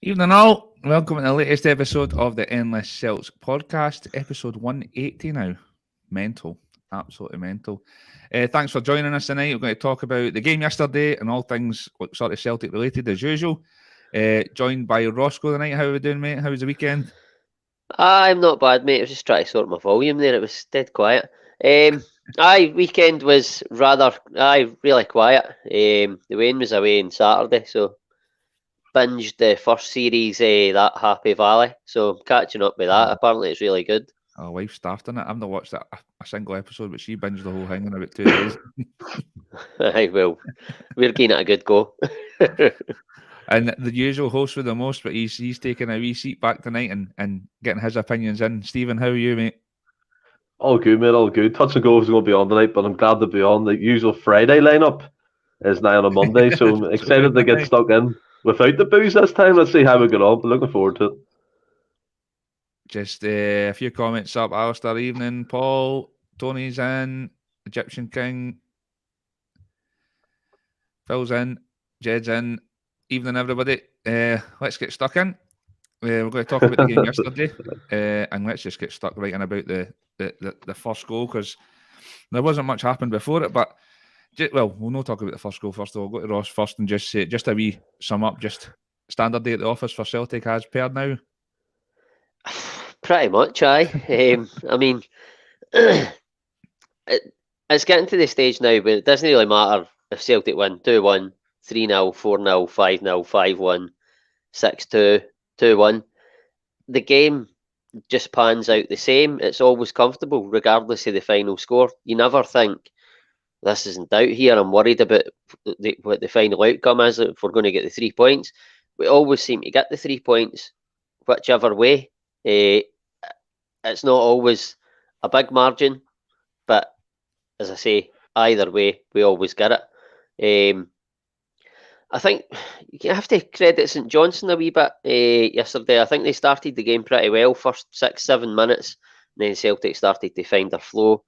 Evening all, welcome to the latest episode of the Endless Celts Podcast, episode 180 now. Mental, absolutely mental. Thanks for joining us tonight. We're going to talk about the game yesterday and all things sort of Celtic related as usual. Joined by Roscoe tonight. How are we doing, mate? How was the weekend? I'm not bad, mate. I was just trying to sort my volume there. It was dead quiet. Weekend was really quiet. The Wayne was away on Saturday, so binged the first series, that Happy Valley. So I'm catching up with that. Apparently, it's really good. Our wife's starting it. I've not watched a single episode, but she binged the whole thing in about 2 days. Well, we're giving it a good go. And the usual host with the most, but he's taking a wee seat back tonight and getting his opinions in. Stephen, how are you, mate? All good, mate, all good. Touch and Go is going to be on tonight, but I'm glad to be on. The usual Friday lineup is now on a Monday, so I'm excited to get stuck in without the booze this time. Let's see how we get on, but looking forward to it. Just a few comments up. Alistair, evening. Paul, Tony's in. Egyptian King. Phil's in. Jed's in. Evening, everybody. Let's get stuck in. We're going to talk about the game yesterday, and let's just get stuck right in about the first goal, because there wasn't much happened before it. But we'll not talk about the first goal first of all. I'll go to Ross first and just say just a wee sum up. Just standard day at the office for Celtic has paired now. Pretty much, aye. I mean, it's getting to the stage now where it doesn't really matter if Celtic win 2-1, 3-0, 4-0, 5-0, 5-1, 6-2, 2-1. The game just pans out the same. It's always comfortable, regardless of the final score. You never think, this is in doubt here. I'm worried about what the final outcome is, if we're going to get the 3 points. We always seem to get the 3 points, whichever way. It's not always a big margin, but as I say, either way, we always get it. I think you have to credit St Johnstone a wee bit yesterday. I think they started the game pretty well, first 6-7 minutes, and then Celtic started to find their flow,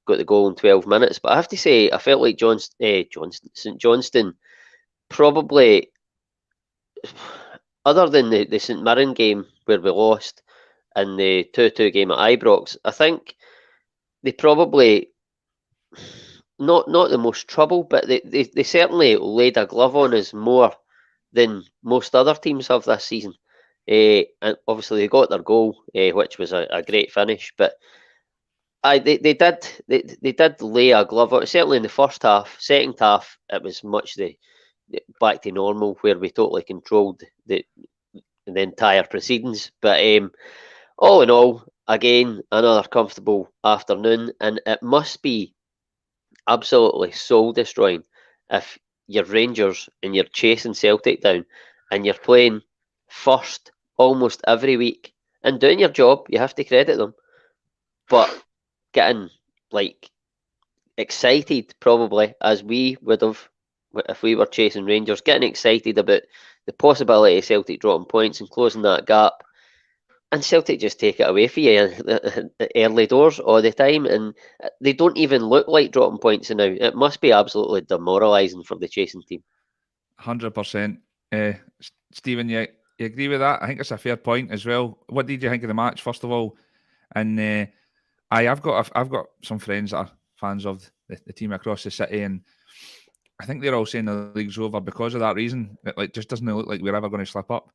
got the goal in 12 minutes. But I have to say, I felt like St Johnstone probably, other than the St Mirren game where we lost and the 2-2 game at Ibrox, I think they probably not the most trouble, but they certainly laid a glove on us more than most other teams have this season. And obviously they got their goal, which was a great finish. But they did lay a glove on. Certainly in the first half. Second half, it was much back to normal, where we totally controlled the entire proceedings. But all in all, again, another comfortable afternoon, and it must be absolutely soul destroying if you're Rangers and you're chasing Celtic down and you're playing first almost every week and doing your job. You have to credit them, but getting excited probably as we would have if we were chasing Rangers, getting excited about the possibility of Celtic dropping points and closing that gap. And Celtic just take it away from you early doors all the time, and they don't even look like dropping points now. It must be absolutely demoralising for the chasing team. 100%. Stephen, you agree with that? I think it's a fair point as well. What did you think of the match, first of all? And I've got some friends that are fans of the team across the city, and I think they're all saying the league's over because of that reason. It just doesn't look like we're ever going to slip up.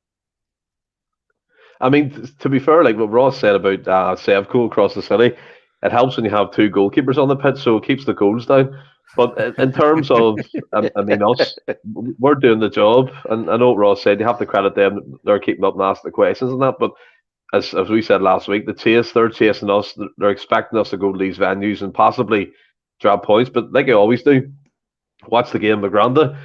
I mean, to be fair, like what Ross said about Sevco across the city, it helps when you have two goalkeepers on the pitch, so it keeps the goals down. But in terms of, I mean, us, we're doing the job. And I know what Ross said, you have to credit them. They're keeping up and asking the questions and that. But as we said last week, they're chasing us. They're expecting us to go to these venues and possibly drop points. But like I always do, watch the game, Magranda.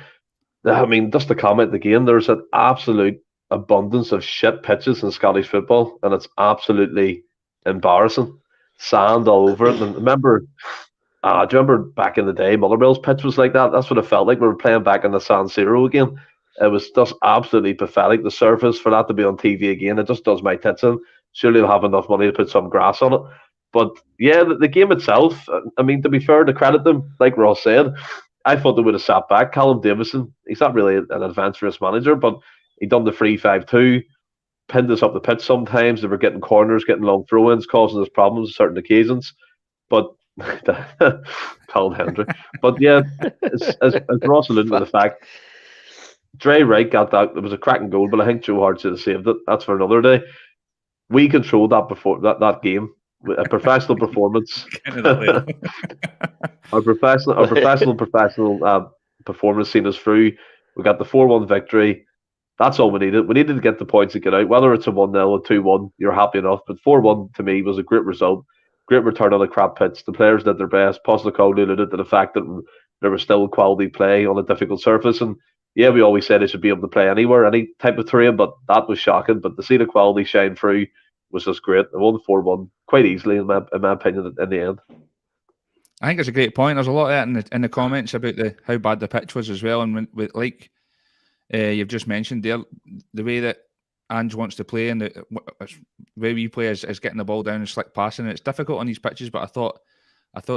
I mean, just to comment the game, there's an absolute abundance of shit pitches in Scottish football, and it's absolutely embarrassing. Sand all over it. And remember, do you remember back in the day, Motherwell's pitch was like that? That's what it felt like. We were playing back in the San Siro again. It was just absolutely pathetic. The surface for that to be on TV again, it just does my tits in. Surely they'll have enough money to put some grass on it. But yeah, the game itself, I mean, to be fair, to credit them, like Ross said, I thought they would have sat back. Callum Davison, he's not really an adventurous manager, but He done the 3-5-2, pinned us up the pitch sometimes. They were getting corners, getting long throw-ins, causing us problems on certain occasions. But Colin Hendry. But yeah, as Ross alluded to the fact, Dre Wright got that. It was a cracking goal, but I think Joe Hart should have saved it. That's for another day. We controlled that before that game. A professional performance. Our professional performance seen us through. We got the 4-1 victory. That's all we needed. We needed to get the points to get out. Whether it's a 1-0 or 2-1, you're happy enough. But 4-1 to me was a great result. Great return on the crap pitch. The players did their best. Postecoglou alluded to the fact that there was still quality play on a difficult surface. And yeah, we always said they should be able to play anywhere, any type of terrain, but that was shocking. But to see the quality shine through was just great. They won 4-1 quite easily, in my opinion, in the end. I think it's a great point. There's a lot of that in the comments about how bad the pitch was as well. And you've just mentioned there, the way that Ange wants to play and the way we play is getting the ball down and slick passing. It's difficult on these pitches, but I thought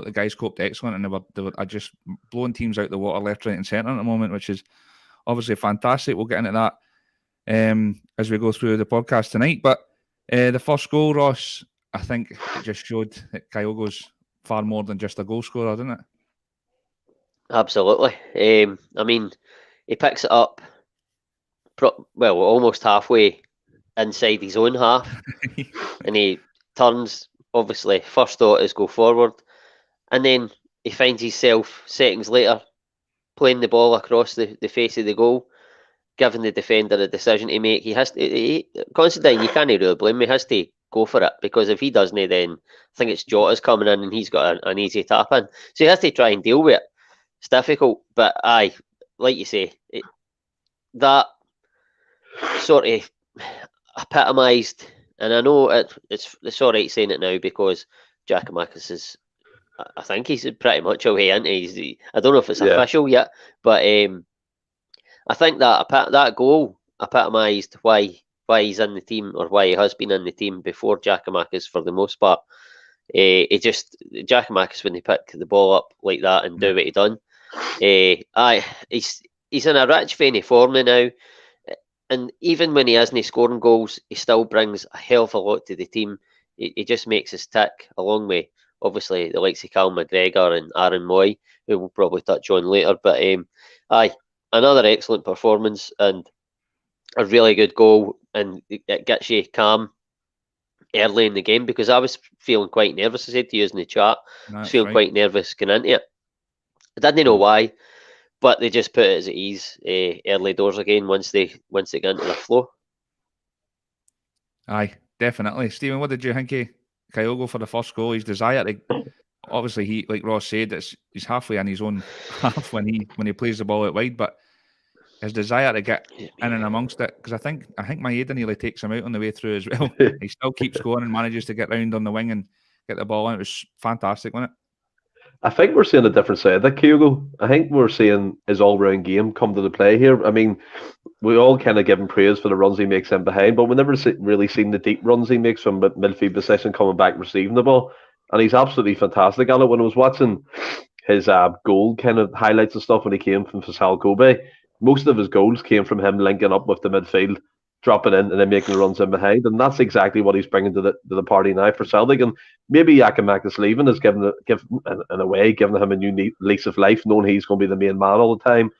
the guys coped excellent, and they were just blowing teams out the water left, right, and centre at the moment, which is obviously fantastic. We'll get into that as we go through the podcast tonight. But the first goal, Ross, I think it just showed that Kyogo's far more than just a goal scorer, didn't it? Absolutely. I mean, he picks it up, almost halfway inside his own half, and he turns. Obviously, first thought is go forward, and then he finds himself seconds later playing the ball across the face of the goal, giving the defender a decision to make. He has to. Constantine, you can't really blame him. He has to go for it, because if he doesn't, then I think it's Jota's coming in and he's got an easy tap in. So he has to try and deal with it. It's difficult, but like you say, that sort of epitomised, and I know it's all right saying it now because Giakoumakis is, I think he's pretty much away, isn't he? I don't know if it's official yet, but I think that goal epitomised why he's in the team, or why he has been in the team before Giakoumakis for the most part. Giakoumakis, when he picked the ball up like that and do what he done, he's in a rich vein of form now, and even when he isn't scoring goals, he still brings a hell of a lot to the team. He just makes us tick, along with obviously the likes of Callum McGregor and Aaron Mooy, who we'll probably touch on later. But another excellent performance and a really good goal, and it gets you calm early in the game, because I was feeling quite nervous. I said to you in the chat, I was feeling quite nervous going into it. I didn't know why, but they just put it at ease early doors again once they get into the flow. Aye, definitely. Stephen, what did you think of Kyogo for the first goal? His desire to, obviously, he, like Ross said, he's halfway in his own half when he plays the ball out wide, but his desire to get in and amongst it, because I think Maeda nearly takes him out on the way through as well. He still keeps going and manages to get round on the wing and get the ball in. It was fantastic, wasn't it? I think we're seeing a different side of Kyogo. I think we're seeing his all-round game come to the play here. I mean, we all kind of give him praise for the runs he makes in behind, but we never really seen the deep runs he makes from midfield position coming back receiving the ball. And he's absolutely fantastic at it. When I was watching his goal kind of highlights and stuff when he came from Faisal Kobe, most of his goals came from him linking up with the midfield, dropping in and then making the runs in behind. And that's exactly what he's bringing to the party now for Celtic. And maybe Giakoumakis leaving has given him a new lease of life, knowing he's going to be the main man all the time.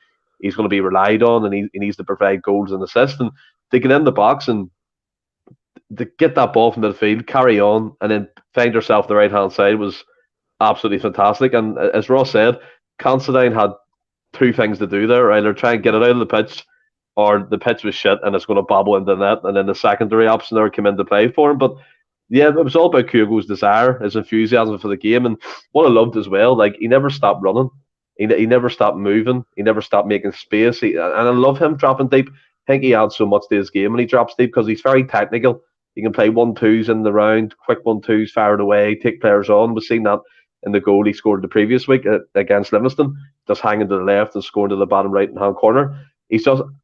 He's going to be relied on, and he needs to provide goals and assists. And to get in the box and to get that ball from midfield, carry on, and then find yourself the right-hand side was absolutely fantastic. And as Ross said, Constantine had two things to do there. Either try and get it out of the pitch, or the pitch was shit and it's going to bobble into the net, and then the secondary option there came into play for him. But yeah, it was all about Kyogo's desire, his enthusiasm for the game, and what I loved as well, like, he never stopped running, he never stopped moving, he never stopped making space, and I love him dropping deep. I think he adds so much to his game when he drops deep, because he's very technical. He can play 1-2s in the round, quick 1-2s, fire it away, take players on. We've seen that in the goal he scored the previous week against Livingston, just hanging to the left and scoring to the bottom right-hand corner. I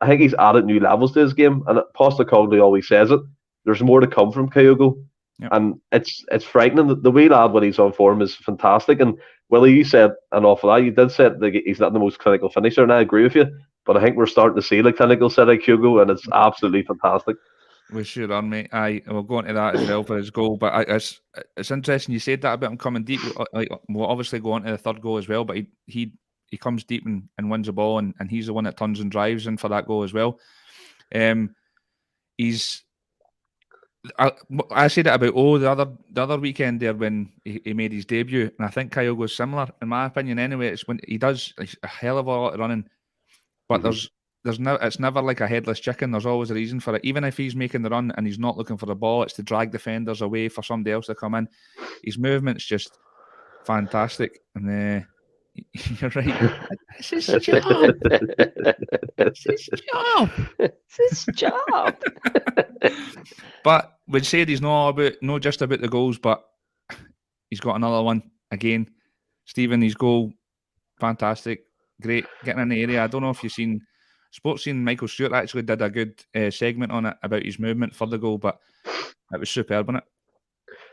think he's added new levels to his game, and Postecoglou always says it. There's more to come from Kyogo, and it's frightening. The wee lad when he's on form is fantastic. And Willie, you said an awful lot. You did say that he's not the most clinical finisher, and I agree with you. but I think we're starting to see like clinical City KyoGOAL, and it's absolutely fantastic. We sure are, mate. Aye, we'll go into that as well for his goal. But it's interesting you said that about him coming deep. Like, we'll obviously go on to the third goal as well, but he comes deep and wins the ball, and he's the one that turns and drives in for that goal as well. I said it about the other weekend there when he made his debut, and I think Kyogo was similar in my opinion. Anyway, it's when he does a hell of a lot of running, but it's never like a headless chicken. There's always a reason for it. Even if he's making the run and he's not looking for the ball, it's to drag defenders away for somebody else to come in. His movement's just fantastic, and you're right. It's his job. It's his job. It's his job. But we'd say he's not just about the goals, but he's got another one again. Stephen, his goal, fantastic, great, getting in the area. I don't know if you've seen Sports Scene. Michael Stewart actually did a good segment on it about his movement for the goal, but it was superb, wasn't it?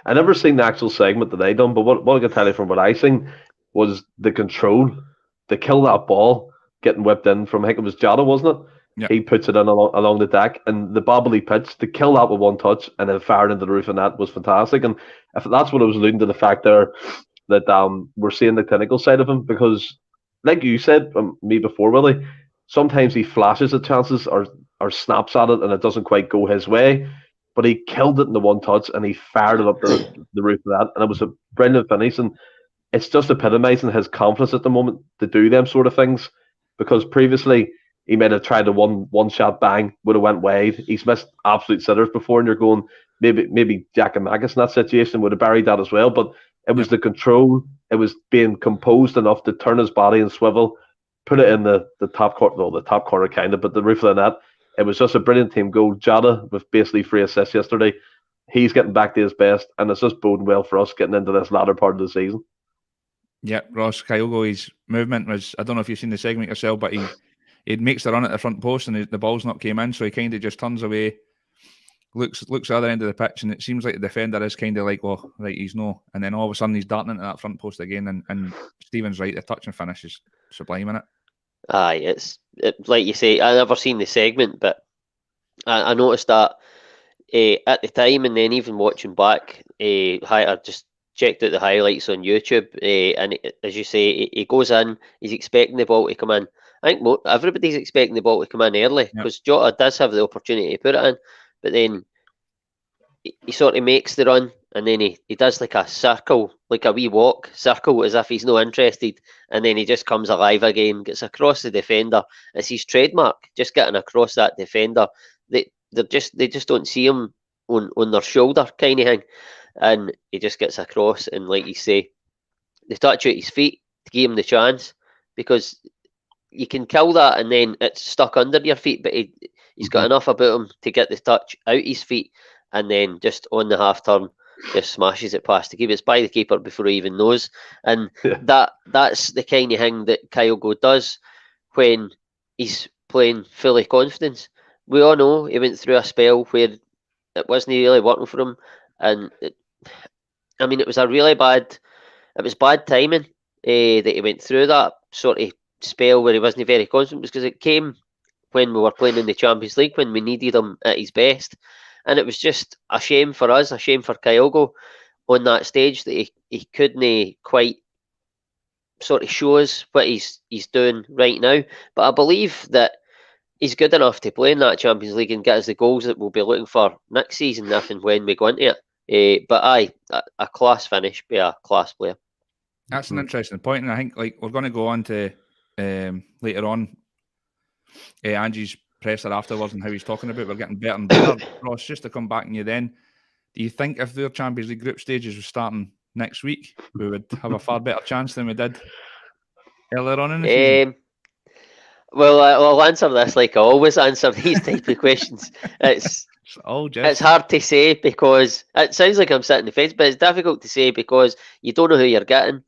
I never seen the actual segment that they done, but what I can tell you from what I seen was the control, to kill that ball getting whipped in from, I think it was Jota, wasn't it? Yep. He puts it in along the deck, and the bobbly pitch, to kill that with one touch and then fire it into the roof, and that was fantastic. And if that's what I was alluding to, the fact there that we're seeing the clinical side of him, because like you said me before, Willie, sometimes he flashes at chances or snaps at it and it doesn't quite go his way, but he killed it in the one touch and he fired it up the roof of that, and it was a brilliant finish. And it's just epitomising his confidence at the moment to do them sort of things, because previously he might have tried a one shot bang, would have went wide. He's missed absolute sitters before, and you're going, maybe Jack and Magus in that situation would have buried that as well. But it was the control, it was being composed enough to turn his body and swivel, put it in the top corner, well, the top corner kind of, but the roof of the net. It was just a brilliant team goal. Jota with basically 3 assists yesterday. He's getting back to his best, and it's just boding well for us getting into this latter part of the season. Yeah, Ross Kyogo, his movement was, I don't know if you've seen the segment yourself, but he makes the run at the front post and the ball's not came in, so he kind of just turns away, looks at the other end of the pitch, and it seems like the defender is kind of like, well, right, he's no, and then all of a sudden he's darting into that front post again, and Stephen's right, the touch and finish is sublime in it. Aye, it's like you say, I never seen the segment, but I noticed that at the time, and then even watching back, I just checked out the highlights on YouTube, and as you say, he goes in, he's expecting the ball to come in. I think everybody's expecting the ball to come in early, because Jota does have the opportunity to put it in, but then he sort of makes the run, and then he does like a circle, like a wee walk circle, as if he's not interested, and then he just comes alive again, gets across the defender. It's his trademark, just getting across that defender. They just don't see him on their shoulder kind of thing, and he just gets across, and like you say, they touch out his feet to give him the chance, because you can kill that and then it's stuck under your feet, but he's got enough about him to get the touch out his feet, and then just on the half turn just smashes it past the keeper. It's by the keeper before he even knows, and that's the kind of thing that Kyogo does when he's playing fully confidence. We all know he went through a spell where it wasn't really working for him, and it was bad timing that he went through that sort of spell where he wasn't very confident, because it came when we were playing in the Champions League, when we needed him at his best, and it was just a shame for us, a shame for Kyogo on that stage that he couldn't quite sort of show us what he's doing right now. But I believe that he's good enough to play in that Champions League and get us the goals that we'll be looking for next season, if and when we go into it. But a class finish by a class player. That's an interesting point, and I think we're going to go on to later on Ange's presser afterwards and how he's talking about we're getting better and better. Ross, just to come back on you then, do you think if their Champions League group stages were starting next week, we would have a far better chance than we did earlier on in the season? Well, I'll answer this like I always answer these type of questions. It's hard to say, because it sounds like I'm sitting the fence, but it's difficult to say because you don't know who you're getting.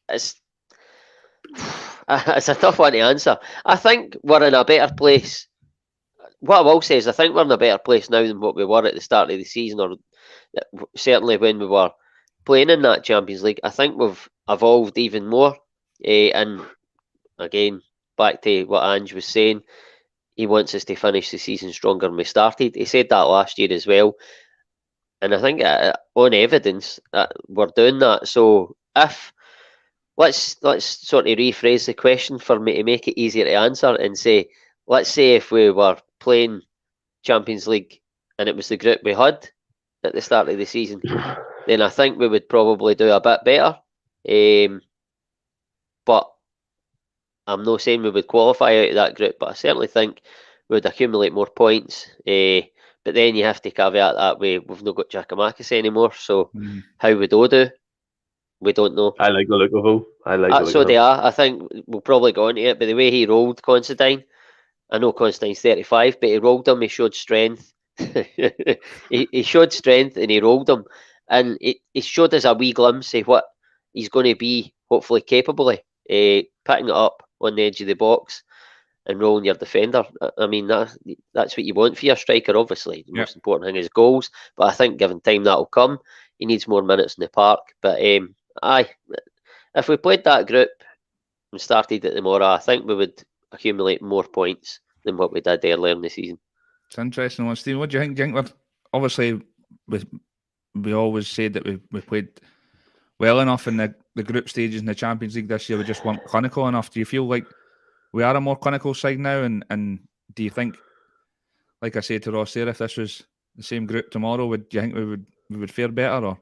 It's a tough one to answer. I think we're in a better place. What I will say is I think we're in a better place now than what we were at the start of the season, or certainly when we were playing in that Champions League. I think we've evolved even more, and again, back to what Ange was saying, he wants us to finish the season stronger than we started. He said that last year as well. And I think on evidence we're doing that. So if let's sort of rephrase the question for me to make it easier to answer and say, let's say if we were playing Champions League and it was the group we had at the start of the season, then I think we would probably do a bit better. But I'm not saying we would qualify out of that group, but I certainly think we would accumulate more points. But then you have to caveat that we've not got Giakoumakis anymore, so how would O do? We don't know. I like the look of him. I like the look So of they him. are. I think we'll probably go into it, but the way he rolled Considine, I know Considine's 35, but he rolled him, he showed strength. he showed strength and he rolled him. And he showed us a wee glimpse of what he's going to be hopefully capable of, picking it up on the edge of the box and rolling your defender. I mean, that's what you want for your striker, obviously. The most important thing is goals, but I think given time that will come. He needs more minutes in the park. But if we played that group and started it tomorrow, I think we would accumulate more points than what we did earlier in the season. It's an interesting one, Steve. What do you think? Do you think obviously we always said that we played well enough in the group stages in the Champions League this year. We just weren't clinical enough. Do you feel like we are a more clinical side now? And do you think, like I said to Ross there, if this was the same group tomorrow, do you think we would fare better? Or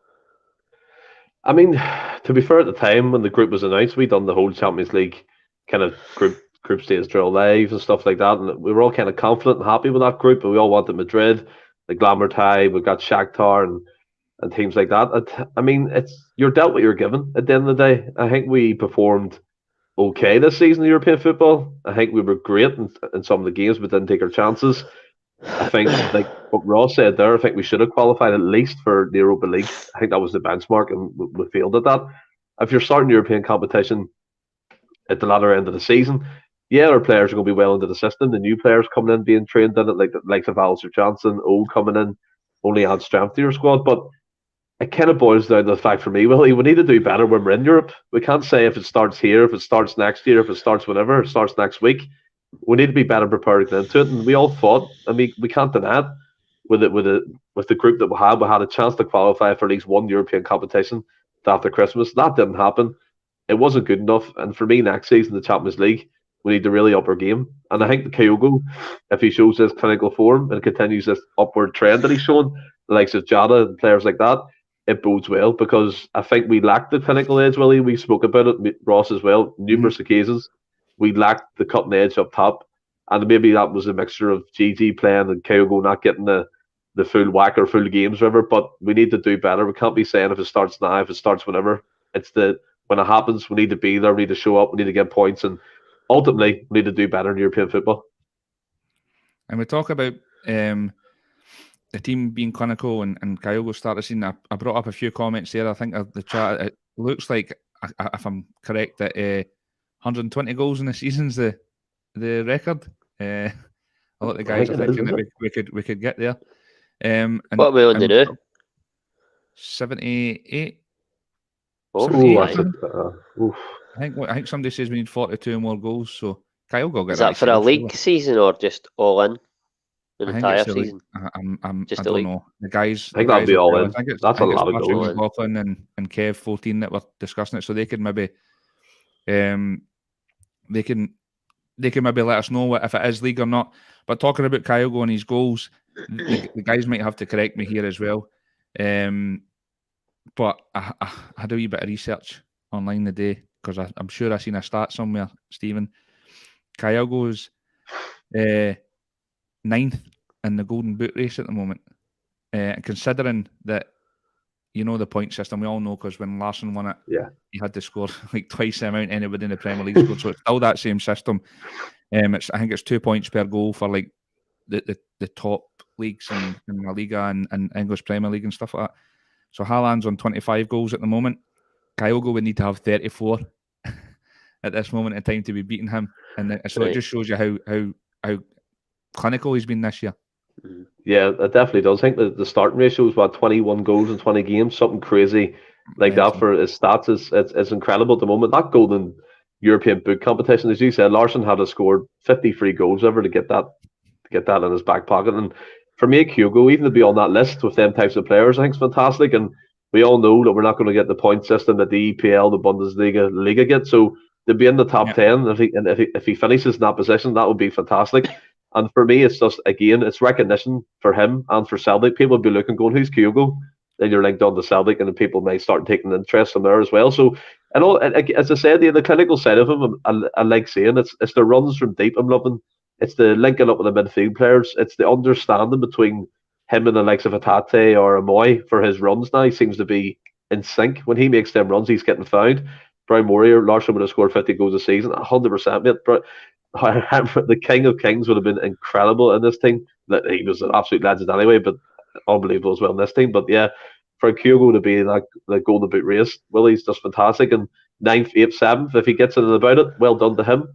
I mean, to be fair, at the time when the group was announced, we done the whole Champions League kind of group stage drill live and stuff like that, and we were all kind of confident and happy with that group. But we all wanted Madrid, the Glamour tie. We've got Shakhtar and teams like that. I mean, you're dealt what you're given at the end of the day. I think we performed okay this season in European football. I think we were great in some of the games, but didn't take our chances. I think, like what Ross said there, I think we should have qualified at least for the Europa League. I think that was the benchmark, and we failed at that. If you're starting European competition at the latter end of the season, yeah, our players are going to be well into the system. The new players coming in, being trained in it, like St Johnstone, coming in, only add strength to your squad. But it kind of boils down to the fact for me, Willie, we need to do better when we're in Europe. We can't say if it starts here, if it starts next year, if it starts whenever, it starts next week. We need to be better prepared to get into it. And we all thought, I mean, we can't deny it, with the group that we had a chance to qualify for at least one European competition after Christmas. That didn't happen. It wasn't good enough. And for me, next season, the Champions League, we need to really up our game. And I think the Kyogo, if he shows this clinical form and continues this upward trend that he's shown, the likes of Jada and players like that, it bodes well, because I think we lacked the clinical edge, Willie. We spoke about it, Ross as well, numerous occasions. We lacked the cutting edge up top. And maybe that was a mixture of GG playing and Kyogo not getting the full whack or full games, whatever. But we need to do better. We can't be saying if it starts now, if it starts whenever. When it happens, we need to be there, we need to show up, we need to get points, and ultimately we need to do better in European football. And we talk about the team being clinical and Kyogo started seeing. I brought up a few comments there. I think the chat, it looks like, if I'm correct, that 120 goals in the season's the record. A lot of the guys are thinking that we could get there. And what are we on to do? 78. I think somebody says we need 42 more goals. So Kyogo got. Is that for a league season or just all in? An entire season? I don't know. The guys. I think that'll be all in. That's a lot of goals. McLaughlin and Kev 14 that were discussing it, so they could maybe, they can maybe let us know if it is league or not. But talking about Kyogo and his goals, the guys might have to correct me here as well. But I had a wee bit of research online today, because I'm sure I seen a stat somewhere, Stephen. Kyogo's 9th in the Golden Boot race at the moment. Considering that, you know, the point system, we all know, because when Larsson won it, he had to score like twice the amount anybody in the Premier League scored. So it's still that same system. I think it's 2 points per goal for like the top leagues in La Liga and English Premier League and stuff like that. So Haaland's on 25 goals at the moment. Kyogo would need to have 34 at this moment in time to be beating him. And so it just shows you how clinical he's been this year. Yeah, it definitely does. I think the starting ratio is 21 goals in 20 games, something crazy like that for his stats. It's incredible at the moment. That golden European boot competition. As you said, Larsson had to score 53 goals ever to get that in his back pocket. And for me, Kyogo, even to be on that list with them types of players, I think is fantastic. And we all know that we're not going to get the point system that the EPL, the Bundesliga, the Liga get. So to be in the top 10, if he finishes in that position, that would be fantastic. And for me, it's just, again, it's recognition for him and for Celtic. People would be looking, going, who's Kyogo? Then you're linked on to Celtic, and then people may start taking interest from there as well. So, and all, as I said, the clinical side of him, I like seeing it's the runs from deep I'm loving. It's the linking up with the midfield players. It's the understanding between him and the likes of Atate or a Mooy for his runs now. He seems to be in sync. When he makes them runs, he's getting found. Brian Murray or Larsson would have scored 50 goals a season, 100%, mate. But the King of Kings would have been incredible in this team. He was an absolute legend anyway, but unbelievable as well in this team. But yeah, for Kyogo to be in that the golden boot race, Willie's just fantastic. And 9th, 8th, 7th, if he gets in and about it, well done to him.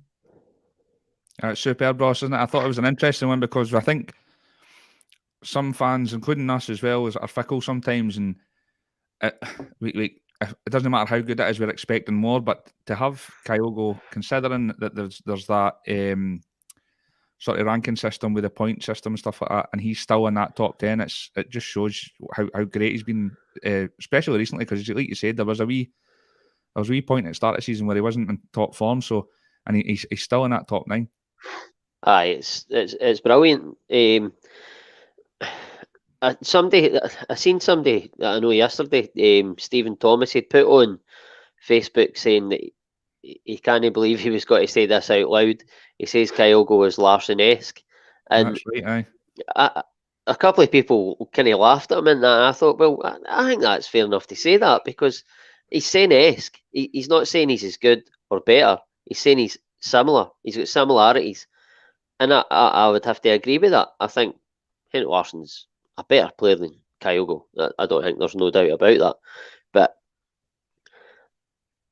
It's superb, Ross, isn't it? I thought it was an interesting one because I think some fans, including us as well, are fickle sometimes, and it doesn't matter how good it is, we're expecting more. But to have Kyogo, considering that there's that sort of ranking system with a point system and stuff like that, and he's still in that top 10, it just shows how great he's been, especially recently, because like you said, there was a wee point at the start of the season where he wasn't in top form, so and he's still in that top 9. Aye, it's brilliant. I seen somebody that I know yesterday, Stephen Thomas, had put on Facebook saying that he can't believe he was going to say this out loud. He says Kyogo is Larsson-esque, and that's right, aye. A couple of people kind of laughed at him in that. I thought, well, I think that's fair enough to say that, because he's saying esque. He's not saying he's as good or better. He's saying he's similar. He's got similarities. And I would have to agree with that. I think Henrik Larsson's a better player than Kyogo. I don't think there's no doubt about that. But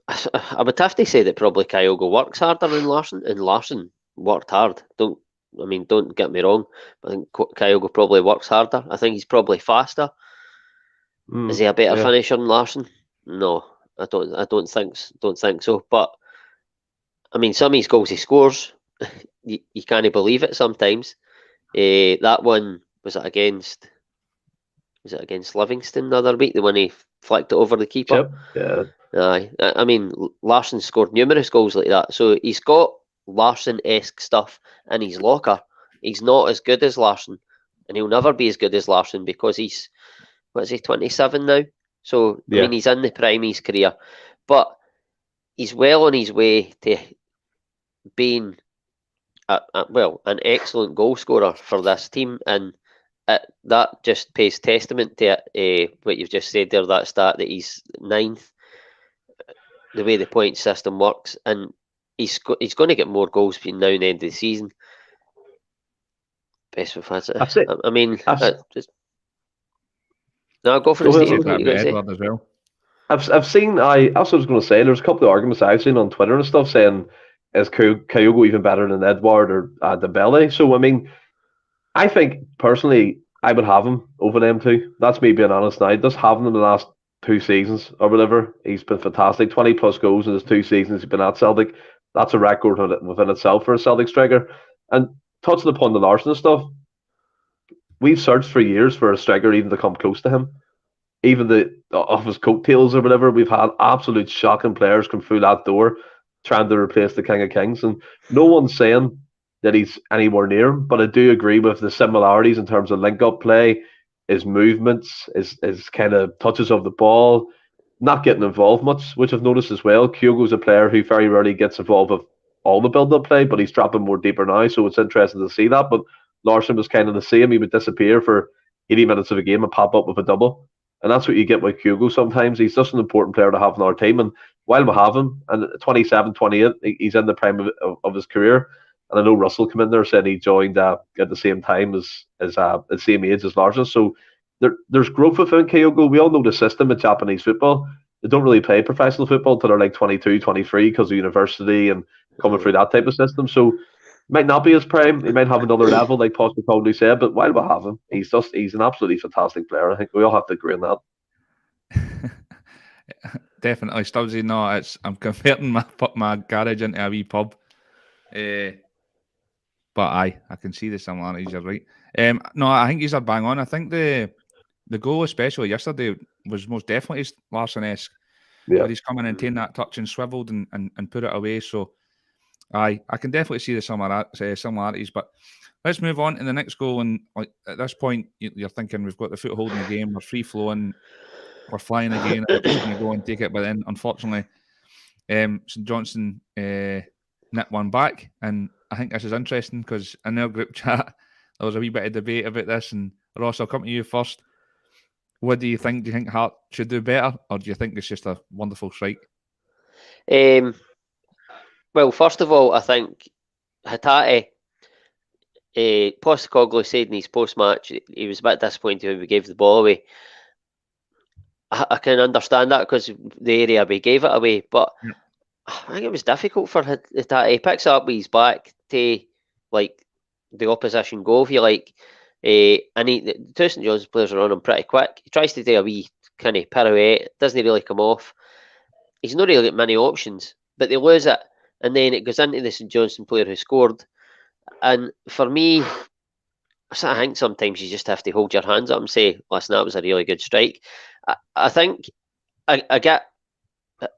I would have to say that probably Kyogo works harder than Larsson, and Larsson worked hard. Don't get me wrong. I think Kyogo probably works harder. I think he's probably faster. Is he a better finisher than Larsson? No, I don't think so. But I mean, some of his goals he scores, you can't believe it sometimes. That one was it against Livingston the other week, the one he flicked it over the keeper. Yep. Yeah. Aye. I mean, Larsson scored numerous goals like that. So he's got Larsson-esque stuff in his locker. He's not as good as Larsson, and he'll never be as good as Larsson because he's, 27 now? So, I mean, he's in the prime of his career. But he's well on his way to being an excellent goal scorer for this team, and that just pays testament to what you've just said there, that stat that he's 9th, the way the point system works, and he's going to get more goals between now and the end of the season. Best of fancy. I mean, no, go for it, Steve. What you got to say? As well. I've seen. I also was going to say there's a couple of arguments I've seen on Twitter and stuff saying, is Kyogo even better than Edouard or Dembele? So I mean, I think personally I would have him over them two. That's me being honest now. Just having him the last 2 seasons or whatever, he's been fantastic. 20 plus goals in his 2 seasons he's been at Celtic. That's a record within itself for a Celtic striker. And touching upon the Larsson stuff, we've searched for years for a striker even to come close to him. Even of his coattails or whatever, we've had absolute shocking players come through that door trying to replace the King of Kings. And no one's saying that he's anywhere near him, but I do agree with the similarities in terms of link-up play, his movements, his kind of touches of the ball, not getting involved much, which I've noticed as well. Kyogo's a player who very rarely gets involved with all the build-up play, but he's dropping more deeper now, so it's interesting to see that. But Larsson was kind of the same. He would disappear for 80 minutes of a game and pop up with a double. And that's what you get with Kyogo sometimes. He's just an important player to have in our team. And while we have him, and 27, 28, he's in the prime of his career. And I know Russell came in there saying he joined at the same time as the same age as Larsson. So there's growth within Kyogo. We all know the system in Japanese football. They don't really play professional football till they're like 22, 23 because of university and coming through that type of system. So might not be his prime. He might have another level, like Postecoglou said. But while we have him, he's an absolutely fantastic player. I think we all have to agree on that. definitely. Stubbsy, no, I'm converting my garage into a wee pub. But I can see the similarities. You're right. No, I think he's a bang on. I think the goal, especially yesterday, was most definitely Larsson-esque. Where he's come in and taken that touch and swiveled and put it away. So, I can definitely see the similarities. But let's move on to the next goal. And like at this point, you're thinking we've got the foothold in the game. We're free flowing. We're flying again. We're just going to go and take it. But then, unfortunately, St Johnstone nipped one back. And I think this is interesting because in our group chat, there was a wee bit of debate about this. And Ross, I'll come to you first. What do you think? Do you think Hart should do better? Or do you think it's just a wonderful strike? Well, first of all, I think Hatate, Postecoglou said in his post-match he was a bit disappointed when we gave the ball away. I can understand that because the area we gave it away, but I think it was difficult for Hatate. He picks it up with his back to like the opposition goal, if you like. And the two St Johnstone players are on him pretty quick. He tries to do a wee kind of pirouette, doesn't really come off. He's not really got many options, but they lose it, and then it goes into the St Johnstone player who scored. And for me, I think sometimes you just have to hold your hands up and say, listen, that was a really good strike. I think I get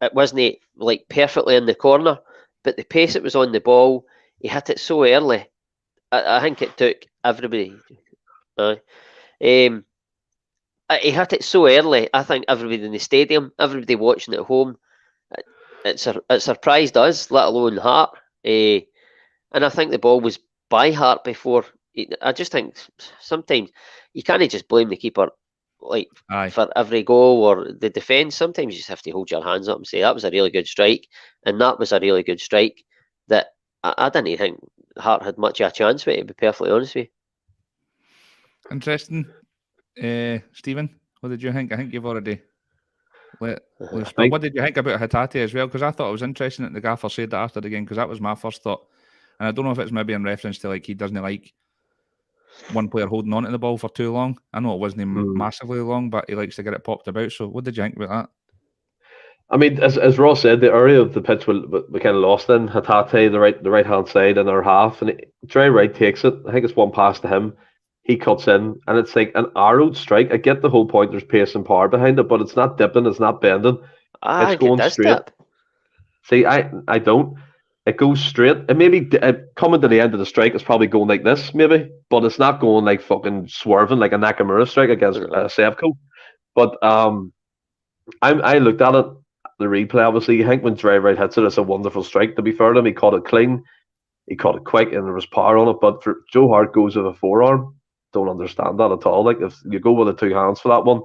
it wasn't like perfectly in the corner, but the pace it was on the ball, he hit it so early. I think it took everybody. He hit it so early. I think everybody in the stadium, everybody watching at home, it surprised us, let alone Hart. And I think the ball was by Hart before. I just think sometimes you can't just blame the keeper for every goal or the defence. Sometimes you just have to hold your hands up and say that was a really good strike, and that was a really good strike that I didn't think Hart had much of a chance with it, to be perfectly honest with you. Interesting. Stephen, what did you think? I think you've already what did you think about Hatate as well? Because I thought it was interesting that the gaffer said that after the game, because that was my first thought. And I don't know if it's maybe in reference to like he doesn't like one player holding on to the ball for too long. I know it wasn't massively long, but he likes to get it popped about. So what did you think about that? I mean, as Ross said, the area of the pitch we kind of lost in. Hatate, the right hand side in our half, and Dre Wright takes it. I think it's one pass to him. He cuts in, and it's like an arrowed strike. I get the whole point. There's pace and power behind it, but it's not dipping. It's not bending. It's going straight. Dip. See, I don't. It goes straight. And maybe coming to the end of the strike, it's probably going like this, maybe, but it's not going like fucking swerving like a Nakamura strike against Sevco. But I looked at it, the replay. Obviously, I think when Dre Wright hits it, it's a wonderful strike. To be fair to him, he caught it clean, he caught it quick, and there was power on it. But for Joe Hart goes with a forearm. Don't understand that at all. Like if you go with the two hands for that one,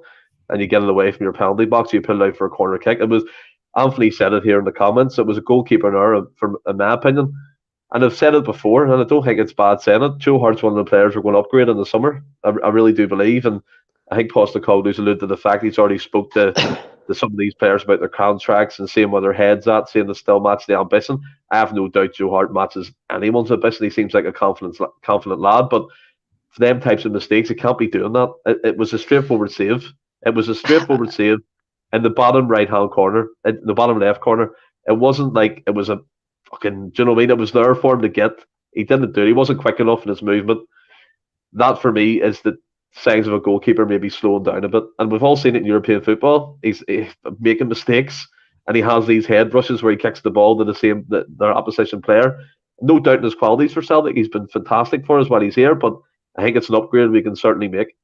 and you get it away from your penalty box, you pull it out for a corner kick. It was. Anthony said it here in the comments. It was a goalkeeper error, in my opinion. And I've said it before, and I don't think it's bad saying it. Joe Hart's one of the players we're going to upgrade in the summer. I really do believe. And I think Postecoglou's alluded to the fact he's already spoke to some of these players about their contracts and seeing where their head's at, seeing they still match the ambition. I have no doubt Joe Hart matches anyone's ambition. He seems like a confident lad. But for them types of mistakes, it can't be doing that. It was a straightforward save. It was a straightforward save. In the bottom right-hand corner, in the bottom left corner, it wasn't like it was a fucking, do you know what I mean? It was there for him to get. He didn't do it. He wasn't quick enough in his movement. That, for me, is the signs of a goalkeeper maybe slowing down a bit. And we've all seen it in European football. He's making mistakes, and he has these head rushes where he kicks the ball to their opposition player. No doubt in his qualities for Celtic. He's been fantastic for us while he's here, but I think it's an upgrade we can certainly make.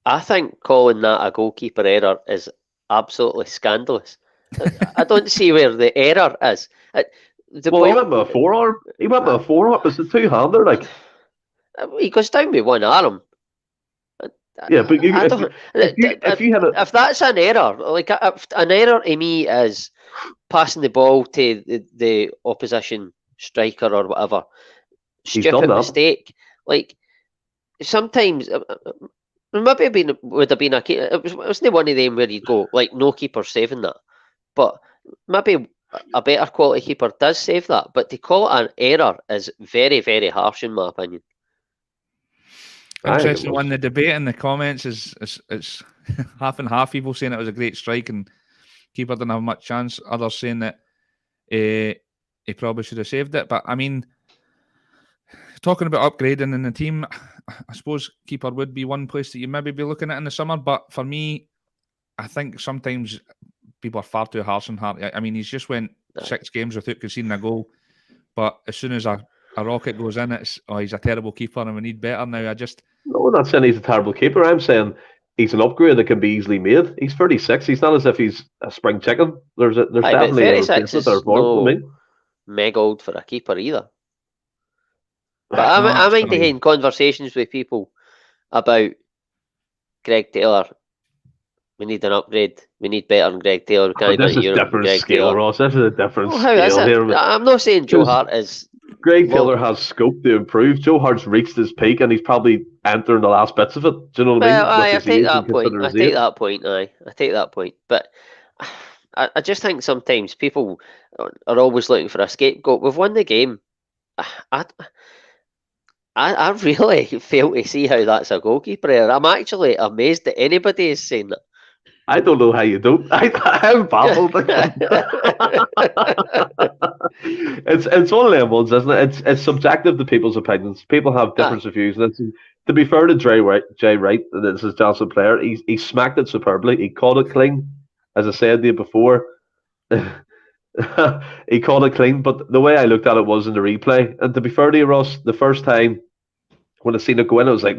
I think calling that a goalkeeper error is absolutely scandalous. I don't see where the error is. He went with a forearm. He went with a forearm. It's a two-hander. Like he goes down with one arm. Yeah, but if that's an error, like an error to me is passing the ball to the opposition striker or whatever. Stupid mistake. Like sometimes. Maybe it would have been it wasn't one of them where you go like no keeper saving that, but maybe a better quality keeper does save that. But to call it an error is very, very harsh in my opinion. Interesting one. The debate in the comments is it's half and half. People saying it was a great strike and keeper didn't have much chance. Others saying that he probably should have saved it. But I mean, talking about upgrading in the team, I suppose keeper would be one place that you maybe be looking at in the summer. But for me, I think sometimes people are far too harsh on Hart. I mean, he's just went 6 games without conceding a goal. But as soon as a rocket goes in, it's he's a terrible keeper and we need better now. No, I'm not saying he's a terrible keeper. I'm saying he's an upgrade that can be easily made. He's 36. He's not as if he's a spring chicken. There's definitely a 36 is mega old for a keeper either. But I mind having conversations with people about Greg Taylor. We need an upgrade. We need better than Greg Taylor. This is a different scale, Ross. This is a different scale here. I'm not saying Joe Hart is. Greg Taylor has scope to improve. Joe Hart's reached his peak, and he's probably entering the last bits of it. Do you know what I mean? I take that point. I take that point. But I just think sometimes people are always looking for a scapegoat. We've won the game. I really fail to see how that's a goalkeeper error. I'm actually amazed that anybody is saying that. I don't know how you don't. I'm baffled. It's one of them ones, isn't it? It's subjective to people's opinions. People have different views. And to be fair to Jay Wright, this is Johnson player. He smacked it superbly. He caught it clean, as I said to you before. He caught it clean, but the way I looked at it was in the replay. And to be fair to you, Ross, the first time when I seen it go in, I was like,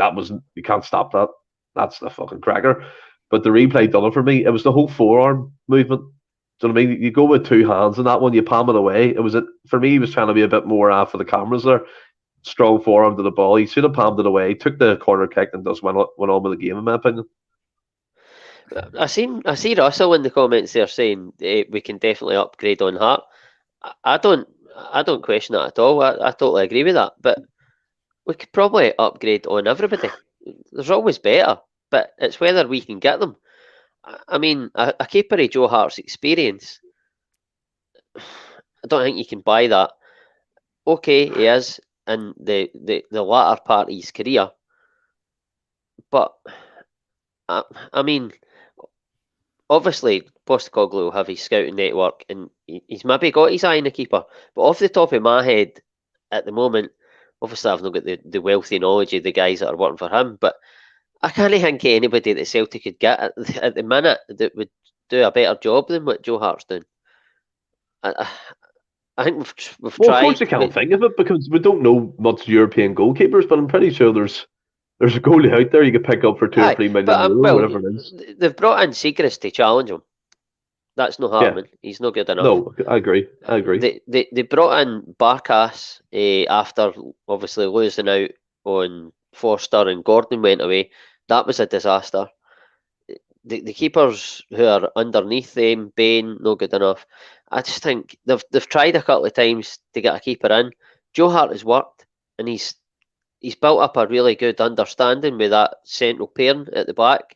you can't stop that. That's the fucking cracker. But the replay done it for me. It was the whole forearm movement. Do you know what I mean? You go with 2 hands and that one, you palm it away. For me, he was trying to be a bit more for the cameras there. Strong forearm to the ball. He should have palmed it away. He took the corner kick and just went on with the game, in my opinion. I see Russell in the comments there saying we can definitely upgrade on Hart. I don't question that at all. I totally agree with that. But we could probably upgrade on everybody. There's always better. But it's whether we can get them. I mean, a keeper of Joe Hart's experience, I don't think you can buy that. Okay, he is in the latter part of his career. But, I mean, obviously, Postecoglou will have his scouting network and he's maybe got his eye on the keeper. But off the top of my head, at the moment, obviously I've not got the wealthy knowledge of the guys that are working for him, but I can't think of anybody that Celtic could get at the minute that would do a better job than what Joe Hart's doing. I think we've tried. Of course, you can't think of it because we don't know much European goalkeepers, but I'm pretty sure there's a goalie out there you could pick up for 2 or 3 million euros, whatever it is. They've brought in Siegrist to challenge him. That's no harming. Yeah. He's not good enough. No, I agree. They brought in Barkas after obviously losing out on Forster and Gordon went away. That was a disaster. The keepers who are underneath them, Bain, no good enough. I just think they've tried a couple of times to get a keeper in. Joe Hart has worked, and he's built up a really good understanding with that central pairing at the back.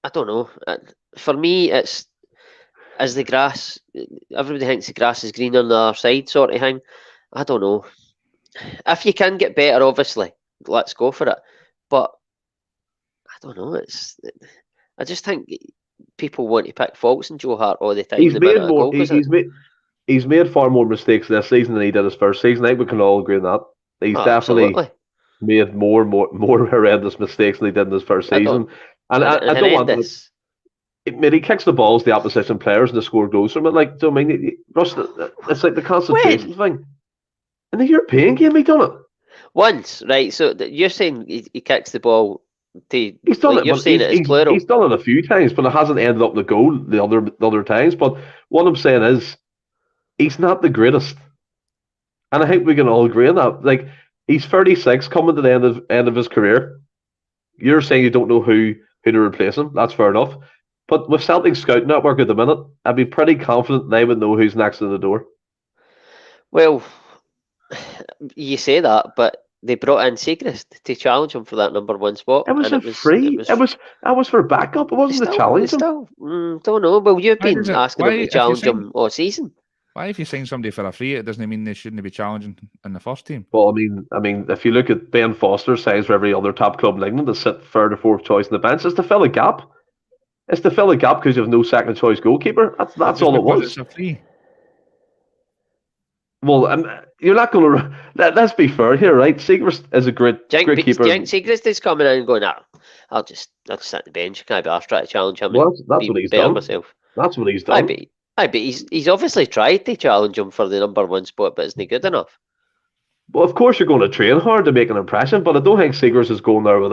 I don't know. For me, it's as the grass. Everybody thinks the grass is green on the other side, sort of thing. I don't know. If you can get better, obviously, let's go for it. But I don't know. I just think people want to pick faults in Joe Hart all the time. He's made far more mistakes this season than he did his first season. I think we can all agree on that. He's definitely made more horrendous mistakes than he did in his first season. And I don't want this. He kicks the balls to the opposition players and they score goals from it. Like, do you know what I mean? It's like the concentration thing. In the European game, he done it once, right? So you're saying he kicks the ball to? He's done it. You're saying it is plural. He's done it a few times, but it hasn't ended up in the goal the other times. But what I'm saying is, he's not the greatest, and I think we can all agree on that. Like, he's 36, coming to the end of his career. You're saying you don't know who to replace him. That's fair enough. But with Celtic Scout Network at the minute, I'd be pretty confident they would know who's next in the door. Well, you say that, but they brought in Siegrist to challenge him for that number 1 spot. It was free. It was for backup. It wasn't to challenge him. Don't know. Well, you've been asking him to challenge him all season. Why, if you sign somebody for a free, it doesn't mean they shouldn't be challenging in the first team. Well, I mean, if you look at Ben Foster signs for every other top club in England to sit third or fourth choice in the bench, is to fill a gap. It's to fill the gap because you have no second choice goalkeeper. That's Just all it because was. it's a free. Well, you're not going to. Let's be fair here, right? Seagrass is a great keeper. Seagrass is coming in and going, I'll just sit on the bench. Can I be asked try to challenge him? Well, that's be what he's better done. Myself. That's what he's done. But he's obviously tried to challenge him for the number one spot, but isn't good enough? Well, of course you're going to train hard to make an impression, but I don't think Seagrass is going there with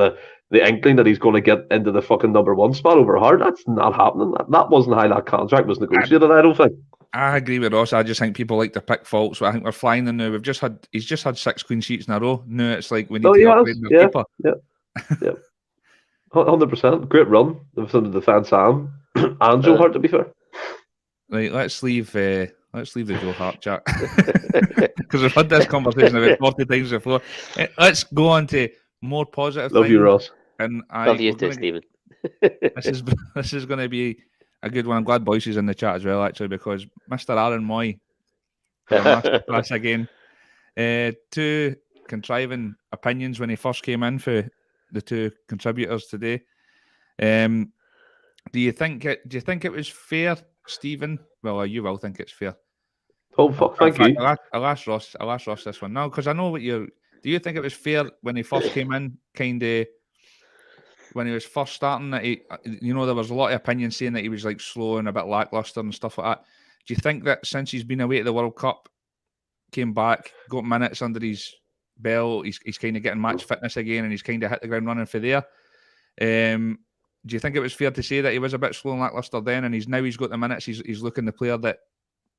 the inkling that he's going to get into the fucking number one spot over Hart. That's not happening. That wasn't how that contract was negotiated, I don't think. I agree with Ross. I just think people like to pick faults. So I think we're flying in now. He's just had 6 clean sheets in a row. Now it's like we need to upgrade the keeper. Yeah. 100%. Great run from the defence and Joe Hart, to be fair. Right, let's leave the Joe Hart chat because we've had this conversation about 40 times before. Let's go on to more positive. Love you, Ross. And love you too, Stephen. This is going to be a good one. I'm glad Bhoys is in the chat as well, actually, because Mr. Aaron Mooy for a masterclass again. 2 contriving opinions when he first came in for the 2 contributors today. Do you think it was fair, Stephen? Well, you will think it's fair. Oh fuck! Thank you. I'll ask Ross this one now because I know what you're. Do you think it was fair when he first came in, when he was first starting, that there was a lot of opinions saying that he was like slow and a bit lackluster and stuff like that? Do you think that since he's been away to the World Cup, came back, got minutes under his belt, he's kind of getting match fitness again, and he's kind of hit the ground running for there? Do you think it was fair to say that he was a bit slow and lackluster then, and he's got the minutes? He's looking the player that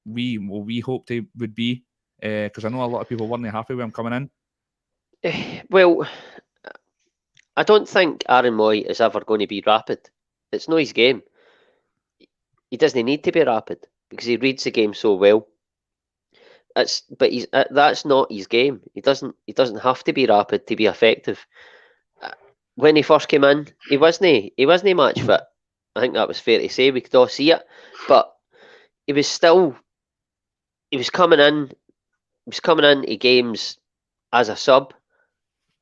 we hoped he would be? Because I know a lot of people weren't happy with him coming in. Well, I don't think Aaron Mooy is ever going to be rapid. It's not his game. He doesn't need to be rapid because he reads the game so well. That's not his game. He doesn't have to be rapid to be effective. When he first came in, he wasn't match fit. I think that was fair to say. We could all see it, but he was coming in. He was coming into games as a sub,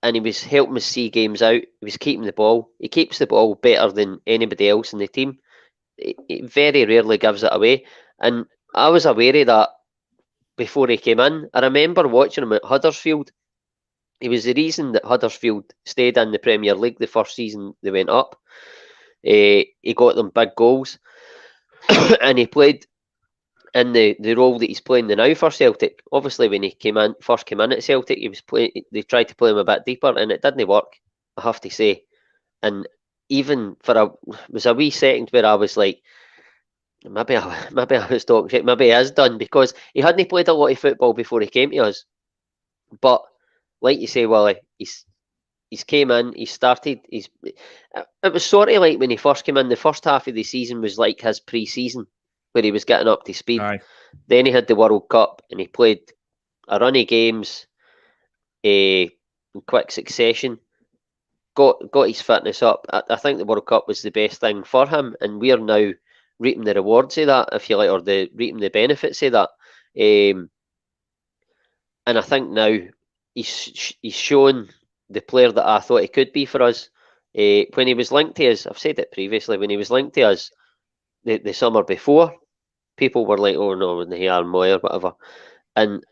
and he was helping us see games out. He was keeping the ball. He keeps the ball better than anybody else in the team. He very rarely gives it away, and I was aware of that before he came in. I remember watching him at Huddersfield. He was the reason that Huddersfield stayed in the Premier League the first season they went up. He got them big goals, and he played in the role that he's playing now for Celtic. Obviously, when he first came in at Celtic, they tried to play him a bit deeper, and it didn't work, I have to say. And even was a wee second where I was like, maybe I was talking shit, maybe he has done, because he hadn't played a lot of football before he came to us. But like you say, Wally, he's came in, he started. It was sort of like when he first came in. The first half of the season was like his pre-season, where he was getting up to speed. Aye. Then he had the World Cup, and he played a run of games in quick succession. Got his fitness up. I think the World Cup was the best thing for him, and we are now reaping the rewards of that, if you like, or reaping the benefits of that. And I think now he's shown the player that I thought he could be for us. When he was linked to us, I've said it previously, when he was linked to us the summer before, people were like, oh no, he Aaron Mooy or whatever. And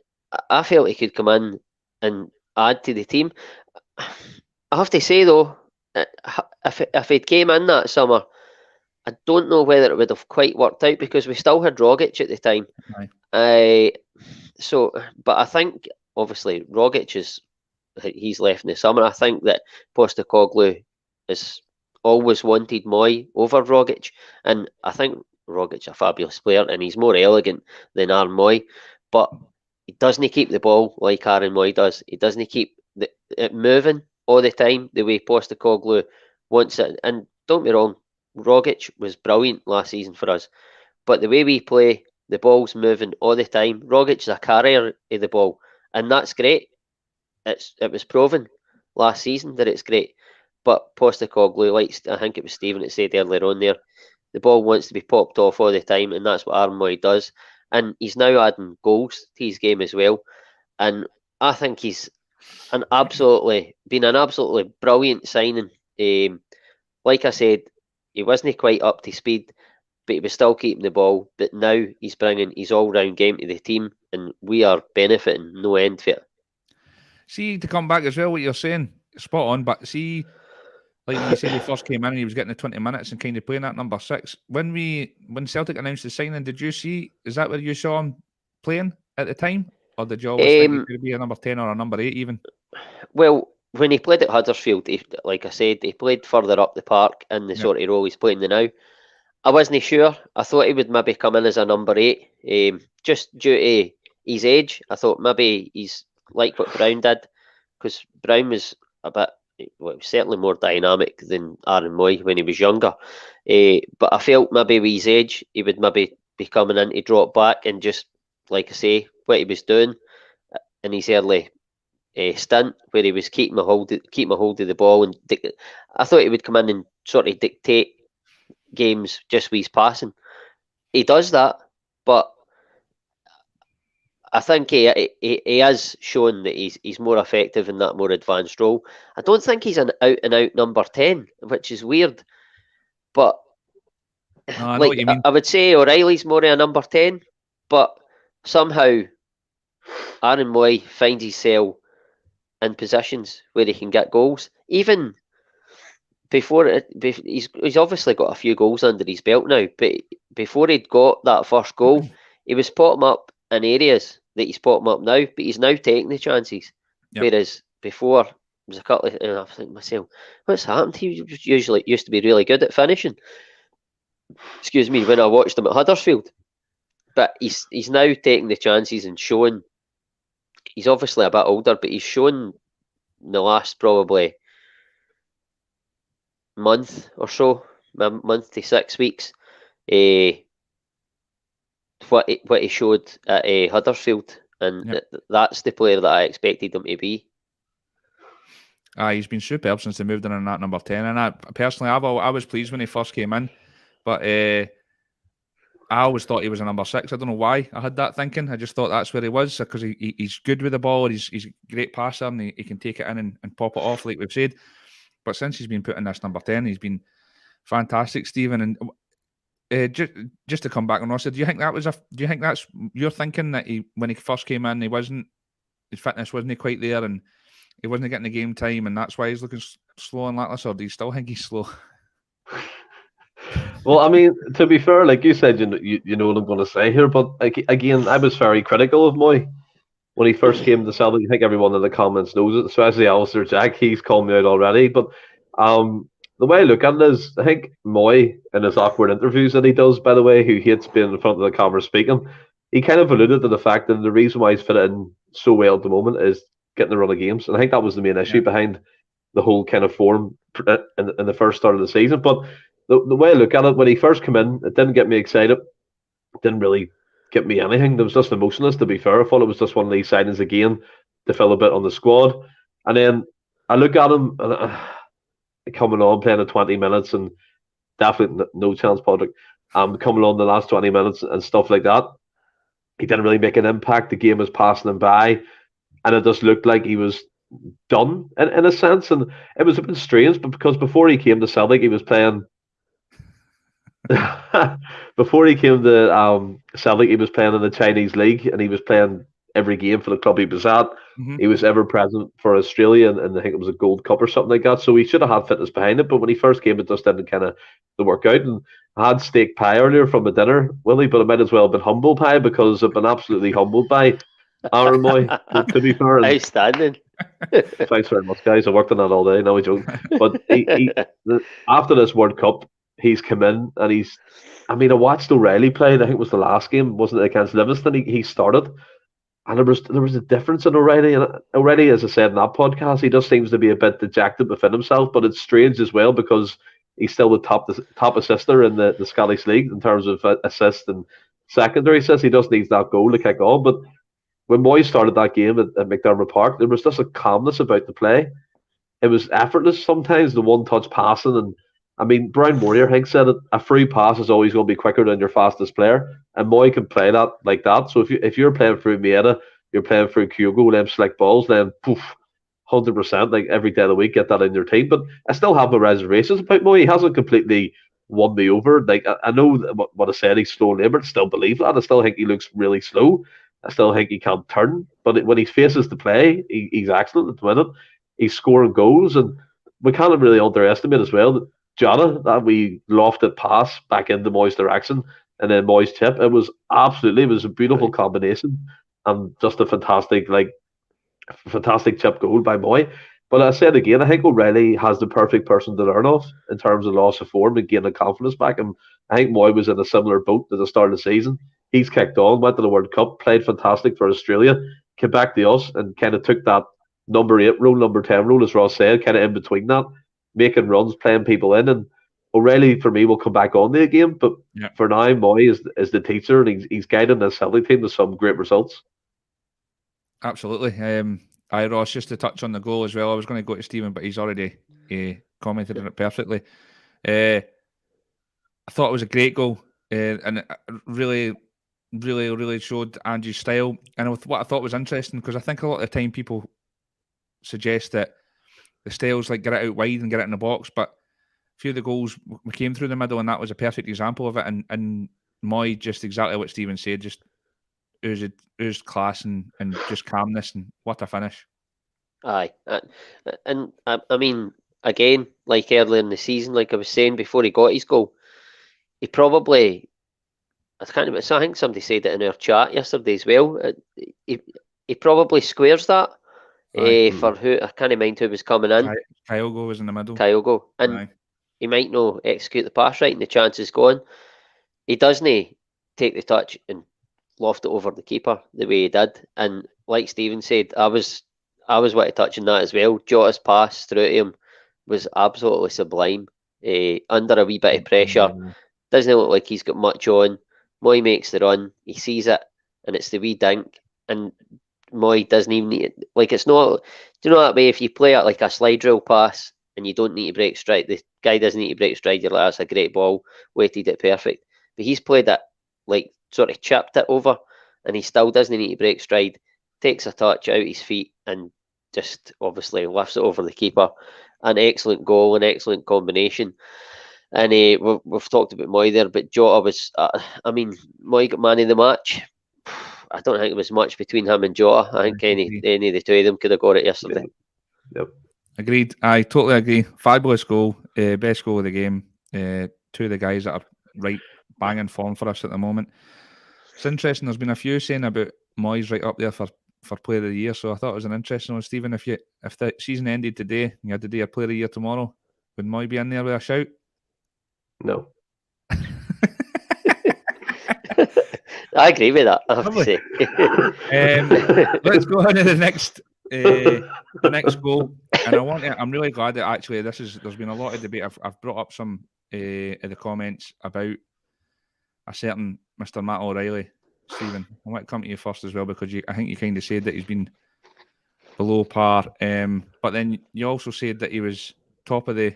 I felt he could come in and add to the team. I have to say though, if he'd came in that summer, I don't know whether it would have quite worked out, because we still had Rogic at the time. Right. But I think obviously Rogic he's left in the summer. I think that Postecoglou has always wanted Mooy over Rogic, and I think Rogic's a fabulous player, and he's more elegant than Aaron Mooy, but he doesn't keep the ball like Aaron Mooy does. He doesn't keep it moving all the time the way Postecoglou wants it. And don't be wrong, Rogic was brilliant last season for us, but the way we play, the ball's moving all the time. Rogic's a carrier of the ball, and that's great. It was proven last season that it's great, but Postecoglou, I think it was Stephen that said earlier on there, the ball wants to be popped off all the time, and that's what Aaron Mooy does. And he's now adding goals to his game as well, and I think he's been an absolutely brilliant signing. Like I said, he wasn't quite up to speed, but he was still keeping the ball. But now he's bringing his all-round game to the team, and we are benefiting no end for it. See, to come back as well, what you're saying, spot on. But see, like when you said he first came in and he was getting the 20 minutes and kind of playing that number 6. When Celtic announced the signing, did you see? Is that where you saw him playing at the time, or did you always think he could be a number 10 or a number 8 even? Well, when he played at Huddersfield, like I said, he played further up the park in the sort of role he's playing now. I wasn't sure. I thought he would maybe come in as a number 8, just due to his age. I thought maybe he's like what Brown did, because Brown was a bit, well, certainly more dynamic than Aaron Mooy when he was younger. But I felt maybe with his age, he would maybe be coming in to drop back and just, like I say, what he was doing in his early stint, where he was keeping a hold of the ball, and I thought he would come in and sort of dictate games just with his passing. He does that, but I think he has shown that he's more effective in that more advanced role. I don't think he's an out and out number 10, which is weird. But no, I know what you mean. I would say O'Reilly's more of a number 10, but somehow Aaron Mooy finds himself in positions where he can get goals. Even before he's obviously got a few goals under his belt now, but before he'd got that first goal, he was potting up in areas that he's potting up now, but he's now taking the chances. Yep. Whereas before, there was a couple of, and I think myself, what's happened? He usually used to be really good at finishing. Excuse me, when I watched him at Huddersfield. But he's now taking the chances and showing. He's obviously a bit older, but he's shown in the last probably month or so, month to 6 weeks, what he showed at Huddersfield, and that's the player that I expected him to be. He's been superb since they moved in that number 10, and I was pleased when he first came in, but I always thought he was a number 6. I don't know why I had that thinking. I just thought that's where he was, because he's good with the ball, he's a great passer, and he can take it in and pop it off, like we've said. But since he's been put in this number 10, he's been fantastic, Stephen. And just to come back on Ross, do you think that's your thinking, that when he first came in, his fitness wasn't quite there, and he wasn't getting the game time, and that's why he's looking slow and lacklustre, or do you still think he's slow? Well, I mean, to be fair, like you said, you know what I'm going to say here, but again, I was very critical of Mooy when he first came to Celtic. I think everyone in the comments knows it, especially Alistair Jack. He's called me out already. But the way I look at it is, I think Mooy, in his awkward interviews that he does, by the way, who hates being in front of the camera speaking, he kind of alluded to the fact that the reason why he's fit in so well at the moment is getting the run of games. And I think that was the main issue behind the whole kind of form in the first start of the season. But the way I look at it, when he first came in, it didn't get me excited. It didn't really get me anything. There was just emotionless, to be fair. I thought it was just one of these signings again to fill a bit on the squad. And then I look at him and coming on, playing at 20 minutes, and definitely no chance, Patrick. Coming on the last 20 minutes and stuff like that. He didn't really make an impact. The game was passing him by, and it just looked like he was done in a sense. And it was a bit strange, but because before he came to Celtic, he was playing. Before he came to Celtic, he was playing in the Chinese league, and he was playing every game for the club he was at. Mm-hmm. He was ever present for Australia, and I think it was a Gold Cup or something like that. So he should have had fitness behind it. But when he first came, it just didn't kind of work out. And I had steak pie earlier from a dinner, Willie, but it might as well have been humble pie, because I've been absolutely humbled by Aaron Mooy, to be fair. Outstanding. Thanks very much, guys. I worked on that all day. No joke. But after this World Cup, he's come in, and I watched O'Reilly play. I think it was the last game, wasn't it, against Livingston? He started, and there was a difference in O'Reilly. And O'Reilly, as I said in that podcast, he just seems to be a bit dejected within himself. But it's strange as well, because he's still the top assister in the Scottish League in terms of assists and secondary assists. He just needs that goal to kick on. But when Mooy started that game at McDermott Park, there was just a calmness about the play. It was effortless sometimes, the one-touch passing. And I mean, Brian Warrior, I think, said it, a free pass is always going to be quicker than your fastest player. And Mooy can play that like that. So if you're playing through Maeda, you're playing through Kyogo, them slick balls, then poof, 100%, like every day of the week, get that in your team. But I still have my reservations about Mooy. He hasn't completely won me over. Like I know what I said, he's slow in labour. I still believe that. I still think he looks really slow. I still think he can't turn. But when he faces the play, he's excellent at the minute. He's scoring goals, and we can't really underestimate as well that Jota, that we lofted pass back into Mooy's direction and then Mooy's tip. It was a beautiful combination and just a fantastic chip goal by Mooy. But I said again, I think O'Reilly has the perfect person to learn off in terms of loss of form and gaining confidence back. And I think Mooy was in a similar boat at the start of the season. He's kicked on, went to the World Cup, played fantastic for Australia, came back to us and kind of took that number 8 role, number 10 role, as Ross said, kind of in between that, making runs, playing people in. And O'Reilly, for me, will come back on the game. But for now, Mooy is the teacher, and he's guiding the Celtic team to some great results. Absolutely. Ross, just to touch on the goal as well, I was going to go to Stephen, but he's already commented on it perfectly. I thought it was a great goal, and it really, really, really showed Ange's style. And what I thought was interesting, because I think a lot of the time people suggest that the style's like get it out wide and get it in the box, but a few of the goals we came through the middle, and that was a perfect example of it. And Mooy, just exactly what Stephen said, just oozed class and just calmness, and what a finish. Aye, and I mean, again, like earlier in the season, like I was saying before he got his goal, he probably, I think somebody said it in our chat yesterday as well, he probably squares that for who, I can't mind who was coming in. Kyogo was in the middle. Kyogo, and he might not execute the pass right, and the chance is gone. He doesn't take the touch and loft it over the keeper the way he did. And like Stephen said, I was want to touch on that as well. Jota's pass through to him was absolutely sublime. Under a wee bit of pressure, doesn't look like he's got much on. Mooy makes the run, he sees it, and it's the wee dink. And Mooy doesn't even need it. Like, it's not, do you know that way? If you play it like a slide rule pass and you don't need to break stride, the guy doesn't need to break stride. You're like, that's a great ball, weighted it perfect. But he's played it like sort of chipped it over, and he still doesn't need to break stride. Takes a touch out his feet and just obviously lifts it over the keeper. An excellent goal, an excellent combination. And we've talked about Mooy there, but Jota was, Mooy got man of the match. I don't think there was much between him and Jota. I think any of the two of them could have got it yesterday. Yep. Agreed. I totally agree. Fabulous goal, best goal of the game. Two of the guys that are right banging form for us at the moment. It's interesting. There's been a few saying about Mooy's right up there for Player of the Year. So I thought it was an interesting one, Stephen. If the season ended today and you had the day of Player of the Year tomorrow, would Mooy be in there with a shout? No. I agree with that, I have to say. Let's go on to the next goal. And I'm really glad that actually there's been a lot of debate. I've brought up some of the comments about a certain Mr. Matt O'Reilly. Stephen, I want to come to you first as well, because I think you kind of said that he's been below par. But then you also said that he was top of the,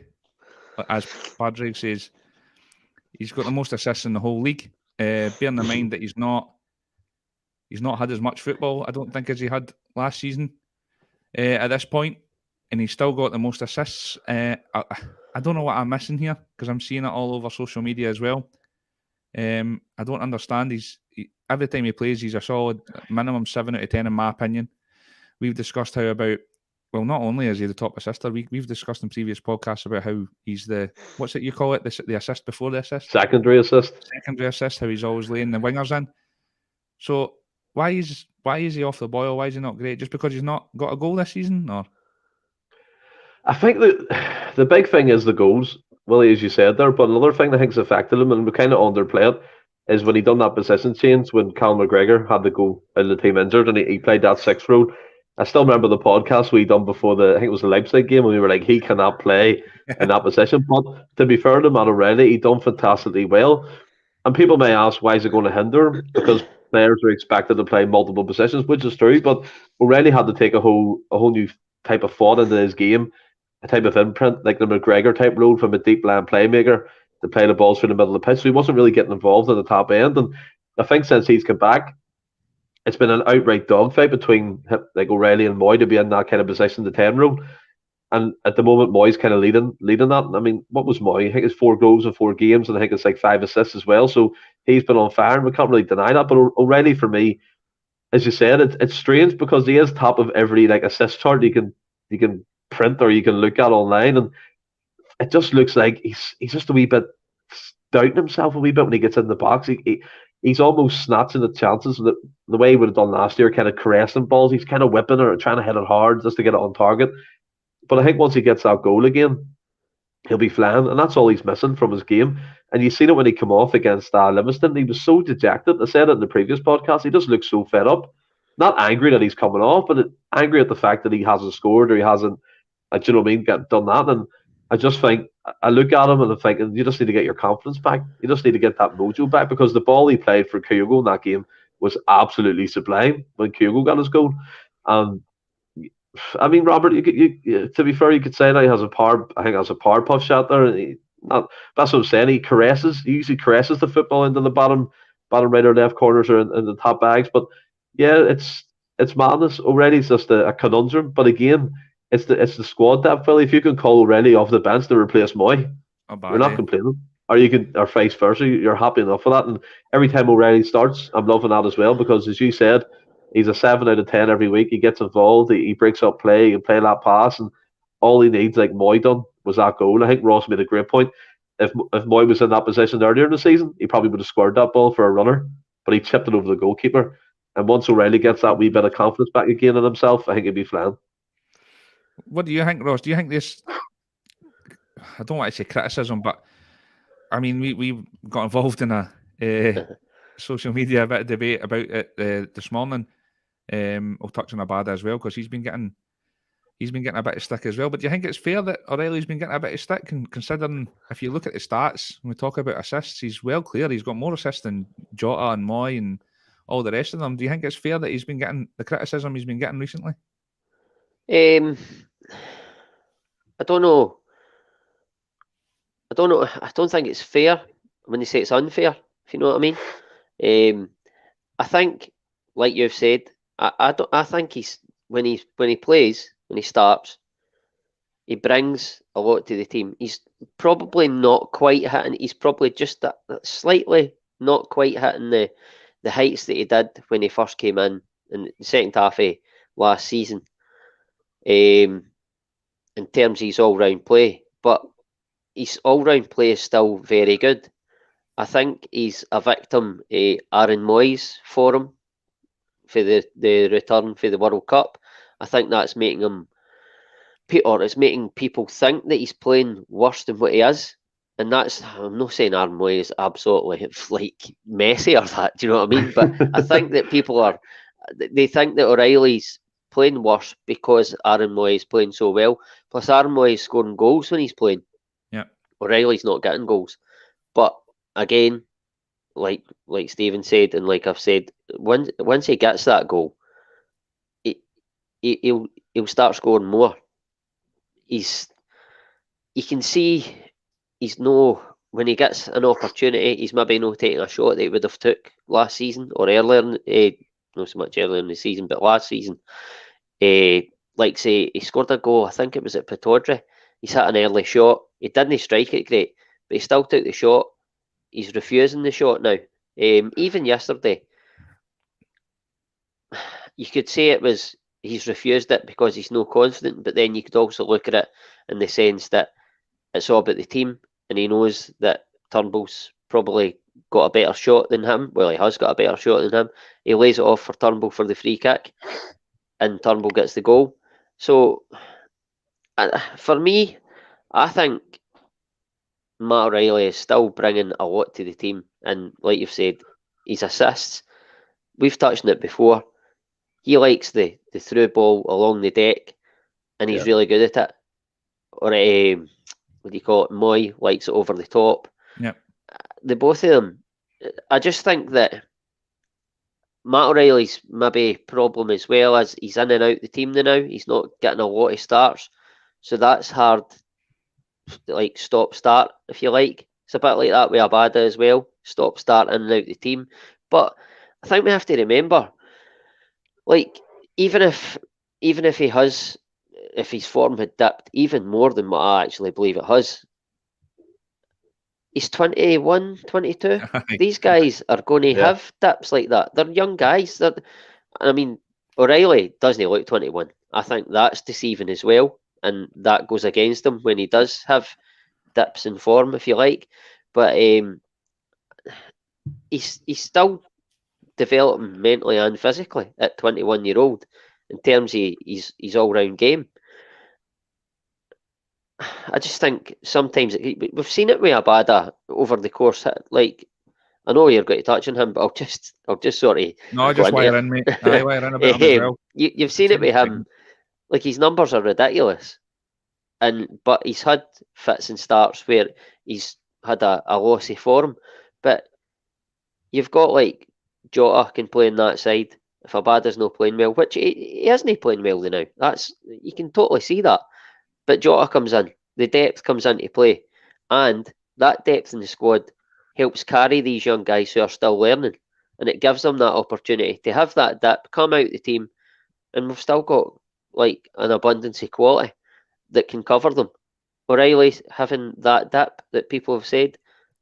as Padraig says, he's got the most assists in the whole league. Bearing in mind that he's not had as much football, I don't think, as he had last season at this point, and he's still got the most assists. I don't know what I'm missing here, because I'm seeing it all over social media as well. I don't understand. Every time he plays, he's a solid minimum 7 out of 10 in my opinion. We've discussed how about, well, not only is he the top assister, we've discussed in previous podcasts about how he's the, what's it you call it, the assist before the assist? Secondary assist, how he's always laying the wingers in. So why is he off the boil? Why is he not great? Just because he's not got a goal this season? Or I think that the big thing is the goals, Willie, as you said there. But another thing that I think's affected him, and we kind of underplay it, is when he done that position change when Cal McGregor had to go in the team injured, and he played that 6th role. I still remember the podcast we done before I think it was the Leipzig game, and we were like, he cannot play in that position. But to be fair to Matt O'Reilly, he done fantastically well. And people may ask, why is it going to hinder him? Because players are expected to play multiple positions, which is true. But O'Reilly had to take a whole new type of thought into his game, a type of imprint, like the McGregor type role from a deep line playmaker to play the balls through the middle of the pitch. So he wasn't really getting involved at the top end. And I think since he's come back, it's been an outright dogfight between like O'Reilly and Mooy to be in that kind of position, the 10 role. And at the moment, Mooy's kind of leading that. I mean, what was Mooy? I think it's 4 goals in 4 games, and I think it's like 5 assists as well. So he's been on fire, and we can't really deny that. But already for me, as you said, it's strange because he is top of every like assist chart you can print or you can look at online, and it just looks like he's just a wee bit doubting himself a wee bit when he gets in the box. He's almost snatching the chances the way he would have done last year, kind of caressing balls. He's kind of whipping or trying to hit it hard just to get it on target. But I think once he gets that goal again, he'll be flying, and that's all he's missing from his game. And you seen it when he came off against Livingston. He was so dejected. I said it in the previous podcast. He just looks so fed up. Not angry that he's coming off, but angry at the fact that he hasn't scored or he hasn't, do you know what I mean, done that. And I just think, I look at him and I'm thinking, you just need to get your confidence back. You just need to get that mojo back, because the ball he played for KyoGOAL in that game was absolutely sublime when KyoGOAL got his goal. And I mean, Robert, you, to be fair, you could say that he has a power. I think has a power puff shot there. And that's what I'm saying. He usually caresses the football into the bottom right or left corners or in the top bags. But yeah, it's madness. Already it's just a conundrum. But again, it's the squad depth, Philly. If you can call O'Reilly off the bench to replace Mooy, you're not complaining. Or vice versa. You're happy enough with that. And every time O'Reilly starts, I'm loving that as well, because as you said, he's a 7 out of 10 every week. He gets involved. He breaks up play. He can play that pass, and all he needs, like Mooy done, was that goal. I think Ross made a great point. If Mooy was in that position earlier in the season, he probably would have squared that ball for a runner, but he chipped it over the goalkeeper. And once O'Reilly gets that wee bit of confidence back again in himself, I think he'll be flying. What do you think, Ross? Do you think this? I don't want to say criticism, but I mean, we got involved in a social media a bit of debate about it this morning. I'll touch on Abada as well, because he's been getting a bit of stick as well. But do you think it's fair that O'Reilly's been getting a bit of stick, considering if you look at the stats when we talk about assists, he's well clear. He's got more assists than Jota and Mooy and all the rest of them. Do you think it's fair that he's been getting the criticism he's been getting recently? I don't know. I don't think it's fair when they say it's unfair, if you know what I mean. I think, like you've said, I think he's when he plays, when he starts, he brings a lot to the team. He's probably not quite hitting. He's probably just that slightly not quite hitting the heights that he did when he first came in the second half of last season. In terms of his all-round play, but his all-round play is still very good. I think he's a victim of Aaron Mooy's for him for the return for the World Cup. I think that's making him, or it's making people think that he's playing worse than what he is. And I'm not saying Aaron Mooy is absolutely like Messi or that, do you know what I mean? But I think that they think that O'Reilly's playing worse because Aaron Mooy is playing so well. Plus, Aaron Mooy is scoring goals when he's playing. Yeah, O'Reilly's not getting goals. But again, like Stephen said, and like I've said, once he gets that goal, he'll start scoring more. You can see when he gets an opportunity, he's maybe not taking a shot that he would have took last season or earlier, not so much earlier in the season, but last season. Like say he scored a goal, I think it was at Pittodrie. He's hit an early shot. He didn't strike it great, but he still took the shot. He's refusing the shot now. Even yesterday, you could say he's refused it because he's no confident, but then you could also look at it in the sense that it's all about the team, and he knows that Turnbull's probably got a better shot than him. Well, he has got a better shot than him. He lays it off for Turnbull for the free kick, and Turnbull gets the goal. So, for me, I think Matt O'Reilly is still bringing a lot to the team. And like you've said, his assists, we've touched on it before. He likes the through ball along the deck, and he's really good at it. Or, what do you call it? Mooy likes it over the top. Yep. The both of them, I just think that Matt O'Reilly's maybe problem as well as he's in and out the team now. He's not getting a lot of starts, so that's hard. Like stop start, if you like. It's a bit like that with Abada as well. Stop start in and out the team. But I think we have to remember, like even if he has if his form had dipped even more than what I actually believe it has, he's 21, 22. These guys are going to have dips like that. They're young guys. I mean, O'Reilly doesn't look 21. I think that's deceiving as well, and that goes against him when he does have dips in form, if you like. But he's still developing mentally and physically at 21-year-old in terms of his all-round game. I just think sometimes we've seen it with Abada over the course. Like, I know you're going to touch on him, but I'll just sort of no, just wire in, mate. I wire in a bit as well. You've seen it with him. Like, his numbers are ridiculous, but he's had fits and starts where he's had a lossy form. But you've got like Jota can play on that side if Abada's not playing well, which he isn't playing well now. You can totally see that. But Jota comes in, the depth comes into play, and that depth in the squad helps carry these young guys who are still learning, and it gives them that opportunity to have that dip, come out the team, and we've still got like an abundance of quality that can cover them. O'Reilly having that dip that people have said,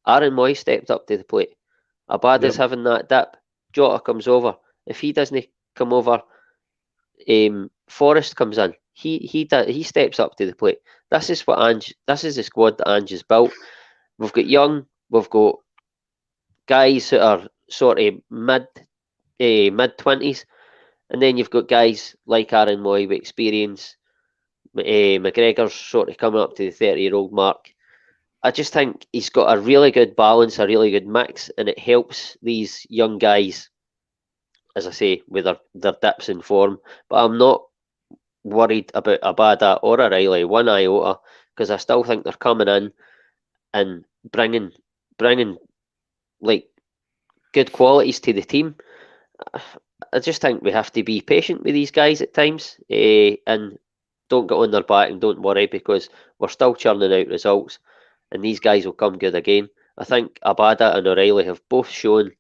Aaron Mooy stepped up to the plate. Abada's having that dip. Jota comes over. If he doesn't come over, Forrest comes in. He steps up to the plate. This is the squad that Ange has built. We've got young, we've got guys that are sort of mid 20s, and then you've got guys like Aaron Mooy with experience. McGregor's sort of coming up to the 30-year-old mark. I just think he's got a really good balance, a really good mix, and it helps these young guys, as I say, with their dips in form. But I'm not worried about Abada or O'Reilly one iota, because I still think they're coming in and bringing like good qualities to the team. I just think we have to be patient with these guys at times, and don't get on their back and don't worry, because we're still churning out results and these guys will come good again. I think Abada and O'Reilly have both shown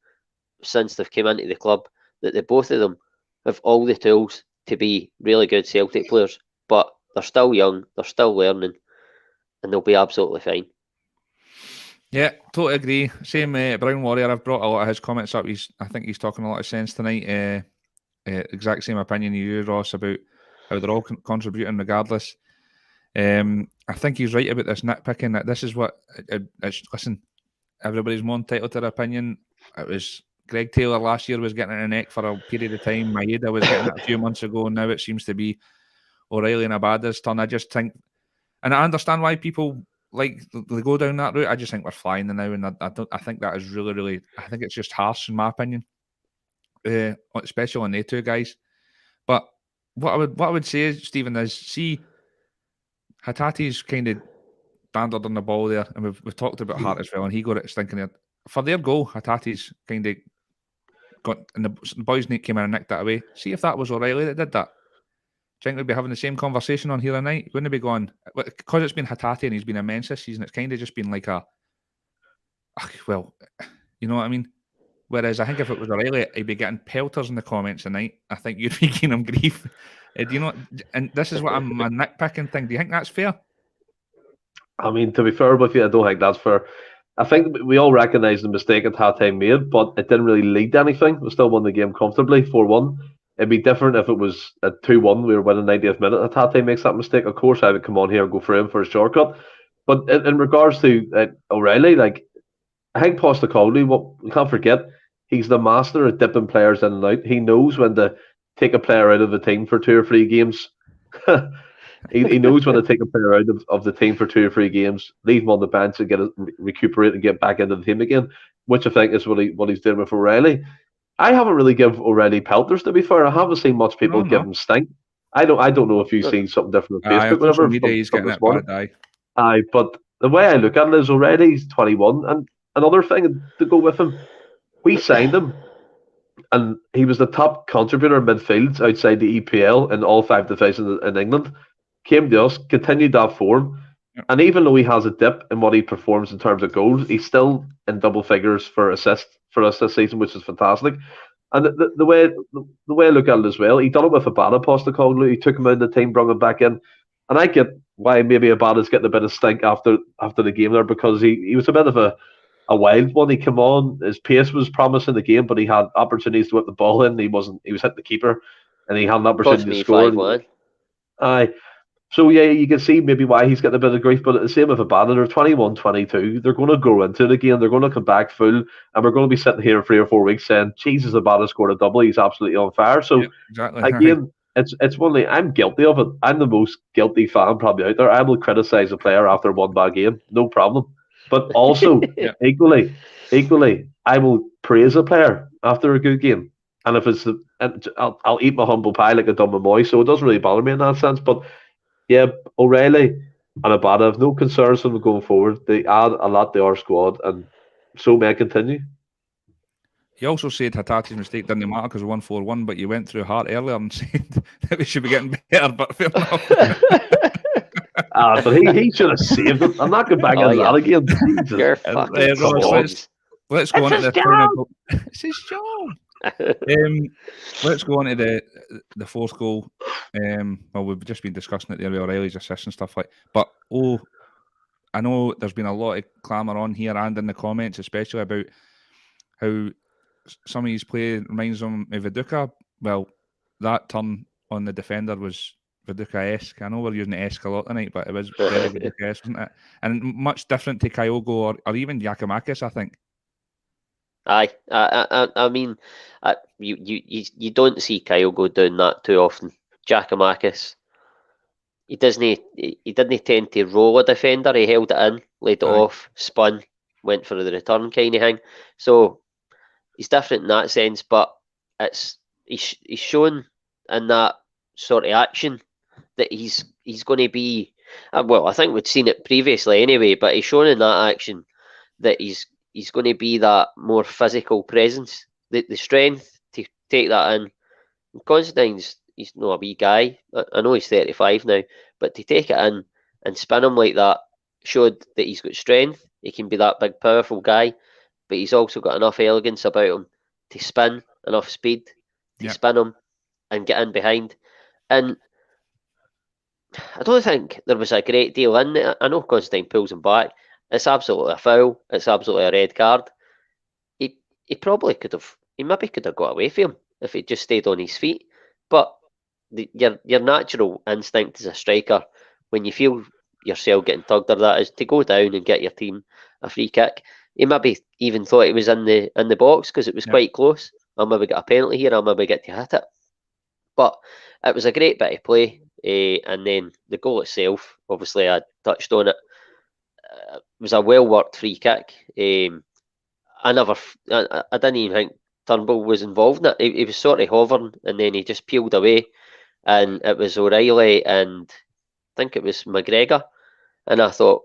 since they've come into the club that the both of them have all the tools to be really good Celtic players, but they're still young, they're still learning, and they'll be absolutely fine. Yeah, totally agree. Same Brown Warrior, I've brought a lot of his comments up. I think he's talking a lot of sense tonight. Exact same opinion you, Ross, about how they're all contributing regardless. I think he's right about this nitpicking. That this is what. Listen, everybody's more entitled to their opinion. It was Greg Taylor last year was getting it in the neck for a period of time. Maeda was getting it a few months ago. Now it seems to be O'Reilly and Abada's turn. I just think, and I understand why people they go down that route. I just think we're flying now, and I think that is really, really. I think it's just harsh in my opinion, especially on the two guys. But what I would say, Stephen, is see. Hatate's kind of banded on the ball there, and we've talked about Hart as well, and he got it stinking there. For their goal, Hatate's kind of got, and the boys came in and nicked that away. See if that was O'Reilly that did that. Do you think we'd be having the same conversation on here tonight? Wouldn't it be going, because it's been Hatate and he's been immense this season, it's kind of just been like well, you know what I mean? Whereas I think if it was O'Reilly, he'd be getting pelters in the comments tonight. I think you'd be giving him grief. Do you know? And this is what I'm a nitpicking thing. Do you think that's fair? I mean, to be fair with you, I don't think that's fair. I think we all recognise the mistake that Tate made, but it didn't really lead to anything. We still won the game comfortably, 4-1. It'd be different if it was at 2-1, we were winning 90th minute. If Tate makes that mistake, of course I would come on here and go for him for a shortcut. But in regards to O'Reilly, like, I think Postecoglou, we can't forget, he's the master at dipping players in and out. He knows when to take a player out of the team for 2 or 3 games. he knows when to take a player out of the team for 2 or 3 games, leave him on the bench and recuperate and get back into the team again, which I think is what he's doing with O'Reilly. I haven't really given O'Reilly pelters, to be fair. I haven't seen much people give him stink. I don't know if you've seen something different on Facebook. Whatever. He's getting it bad, but the way I look at it is O'Reilly's 21, and another thing to go with him, we signed him, and he was the top contributor in midfield outside the EPL in all 5 divisions in England. Came to us, continued that form, and even though he has a dip in what he performs in terms of goals, he's still in double figures for assists for us this season, which is fantastic. And the way I look at it as well, he done it with Abada Postecoglou. He took him out of the team, brought him back in. And I get why maybe Abada's getting a bit of stink after the game there, because he was a bit of a wild one. He came on, his pace was promising the game, but he had opportunities to whip the ball in. He was hitting the keeper, and he had an opportunity Cost to me score. 5-1. Aye. So yeah, you can see maybe why he's getting a bit of grief, but the same with Abada. They're 21-22. They're going to grow into it again. They're going to come back full, and we're going to be sitting here 3 or 4 weeks saying, Jesus, Abada scored a double. He's absolutely on fire. So exactly. again, it's one thing. I'm guilty of it. I'm the most guilty fan probably out there. I will criticize a player after one bad game, no problem. But also, equally, I will praise a player after a good game. And if it's, I'll eat my humble pie like a dumb Mooy, so it doesn't really bother me in that sense. But yeah, O'Reilly and Abada have no concerns with them going forward. They add a lot to our squad, and so may I continue. He also said Hatate's mistake didn't matter because we won 4-1, but you went through Hart earlier and said that we should be getting better, but fair enough. But he should have saved it. I'm not going back into that again. You're fucking let's go on to the final. It's his job. Let's go on to the fourth goal. Well, we've just been discussing it there with O'Reilly's assist and stuff like. But I know there's been a lot of clamour on here and in the comments, especially about how some of his play reminds him of Viduka. Well, that turn on the defender was Viduka-esque. I know we're using the esque a lot tonight, but it was very Viduka-esque, wasn't it? And much different to Kyogo or even Giacomakis, I think. Aye, I mean, you don't see Kyogo doing that too often. Giacomakis, he didn't tend to roll a defender. He held it in, laid it off, spun, went for the return kind of thing. So he's different in that sense, but he's shown in that sort of action that he's going to be. Well, I think we'd seen it previously anyway, but he's shown in that action that he's going to be that more physical presence, the strength to take that in. Constantine's, he's not a wee guy. I know he's 35 now, but to take it in and spin him like that showed that he's got strength. He can be that big, powerful guy, but he's also got enough elegance about him to spin, enough speed to spin him and get in behind. And I don't think there was a great deal in it. I know Constantine pulls him back. It's absolutely a foul. It's absolutely a red card. He probably could have. He maybe could have got away from him if he just stayed on his feet. But your natural instinct as a striker, when you feel yourself getting tugged or that, is to go down and get your team a free kick. He maybe even thought it was in the box because it was quite close. I'll maybe get a penalty here. I'll maybe get to hit it. But it was a great bit of play. And then the goal itself, obviously I touched on it. It was a well-worked free kick. I didn't even think Turnbull was involved in it. He was sort of hovering, and then he just peeled away. And it was O'Reilly and I think it was McGregor. And I thought,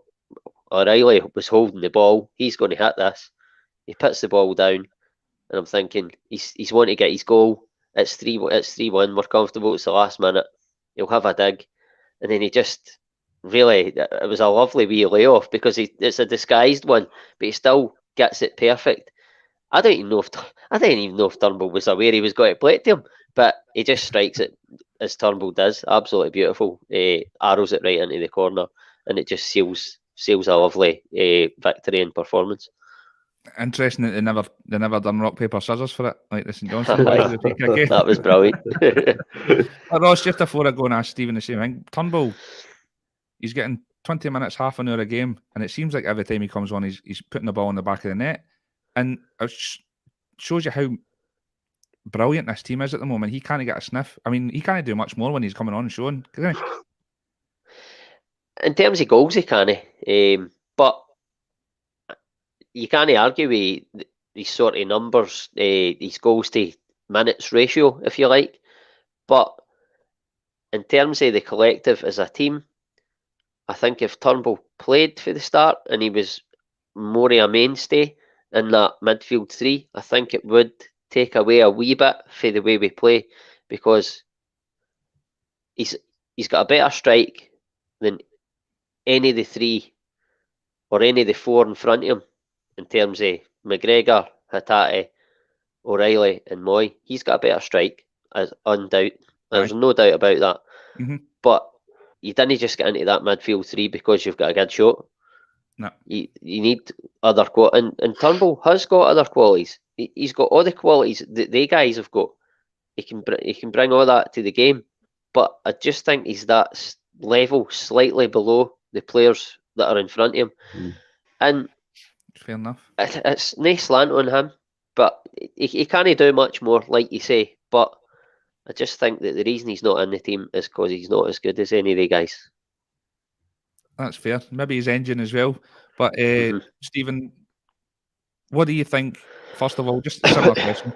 O'Reilly was holding the ball. He's going to hit this. He puts the ball down. And I'm thinking, he's wanting to get his goal. It's 3-1. We're comfortable. It's the last minute. He'll have a dig. And then he just... Really, it was a lovely wee layoff because it's a disguised one, but he still gets it perfect. I didn't even know if Turnbull was aware he was going to play it to him, but he just strikes it as Turnbull does. Absolutely beautiful. Arrows it right into the corner, and it just seals a lovely victory and performance. Interesting that they never done rock paper scissors for it like the St Johnstone. That was brilliant. But Ross, just before I go and ask Stephen the same thing, Turnbull. He's getting 20 minutes, half an hour a game, and it seems like every time he comes on, he's putting the ball in the back of the net. And it shows you how brilliant this team is at the moment. He can't get a sniff. I mean, he can't do much more when he's coming on and showing, can he? In terms of goals, he can't. But you can't argue with these sort of numbers, these goals to minutes ratio, if you like. But in terms of the collective as a team, I think if Turnbull played for the start and he was more of a mainstay in that midfield three, I think it would take away a wee bit for the way we play because he's got a better strike than any of the three or any of the four in front of him in terms of McGregor, Hatate, O'Reilly and Mooy. He's got a better strike, as undoubt. There's no doubt about that. Mm-hmm. But you didn't just get into that midfield three because you've got a good shot. No. You need other qualities, and Turnbull has got other qualities. He's got all the qualities that they guys have got. He can bring all that to the game, but I just think he's that level slightly below the players that are in front of him. And fair enough. It's no slant on him, but he can't do much more, like you say. But I just think that the reason he's not in the team is because he's not as good as any of the guys. That's fair. Maybe his engine as well. But Stephen, what do you think? First of all, just a similar question.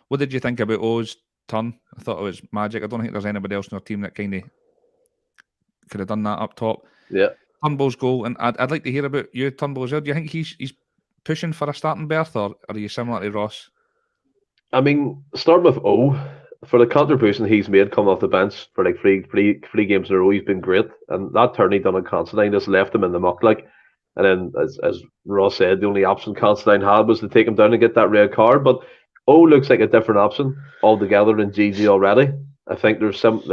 What did you think about O's turn? I thought it was magic. I don't think there's anybody else in our team that kind of could have done that up top. Yeah. Turnbull's goal, and I'd like to hear about you, Turnbull, as well. Do you think he's pushing for a starting berth, or are you similar to Ross? I mean, starting with O, for the contribution he's made coming off the bench for like three games in a row, he's been great. And that turn he done on Constantine just left him in the muck, like. And then, as Ross said, the only option Constantine had was to take him down and get that red card. But O looks like a different option altogether than GG already. I think there's some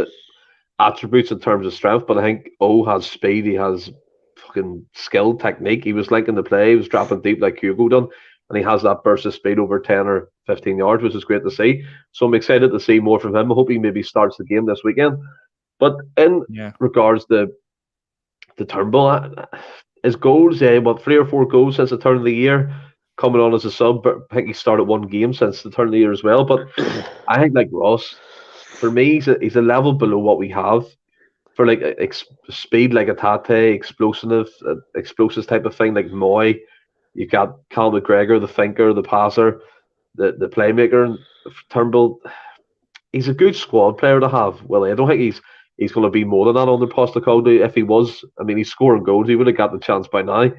attributes in terms of strength, but I think O has speed, he has fucking skill, technique. He was linking the play, he was dropping deep like Kyogo done, and he has that burst of speed over 10 or 15 yards, which is great to see. So I'm excited to see more from him. I hope he maybe starts the game this weekend. But in regards to Turnbull, his goals, 3 or 4 goals since the turn of the year, coming on as a sub. But I think he started 1 game since the turn of the year as well. But I think, like Ross, for me, he's a level below what we have for like speed, like a Tate, explosive type of thing, like Mooy. You got Cal McGregor, the thinker, the passer, the playmaker. And Turnbull, he's a good squad player to have. Well, I don't think he's going to be more than that under Postecoglou. If he was, I mean, he's scoring goals. He would have got the chance by now.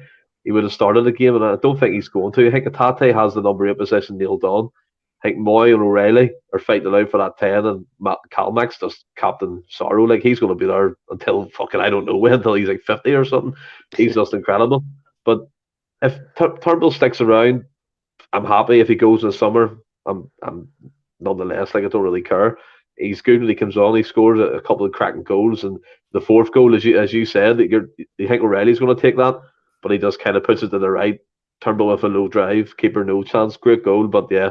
He would have started the game, and I don't think he's going to. I think Tate has the number 8 position nailed on. I think Mooy and O'Reilly are fighting it out for that 10, and Calmack's just Captain Sorrow. Like, he's going to be there until fucking I don't know when, until he's like 50 or something. He's just incredible. But if Turnbull sticks around, I'm happy. If he goes in the summer, I'm nonetheless, like, I don't really care. He's good when he comes on. He scores a couple of cracking goals, and the 4th goal, as you said, that you think O'Reilly's going to take that, but he just kind of puts it to the right. Turnbull with a low drive, keeper no chance, great goal. But yeah,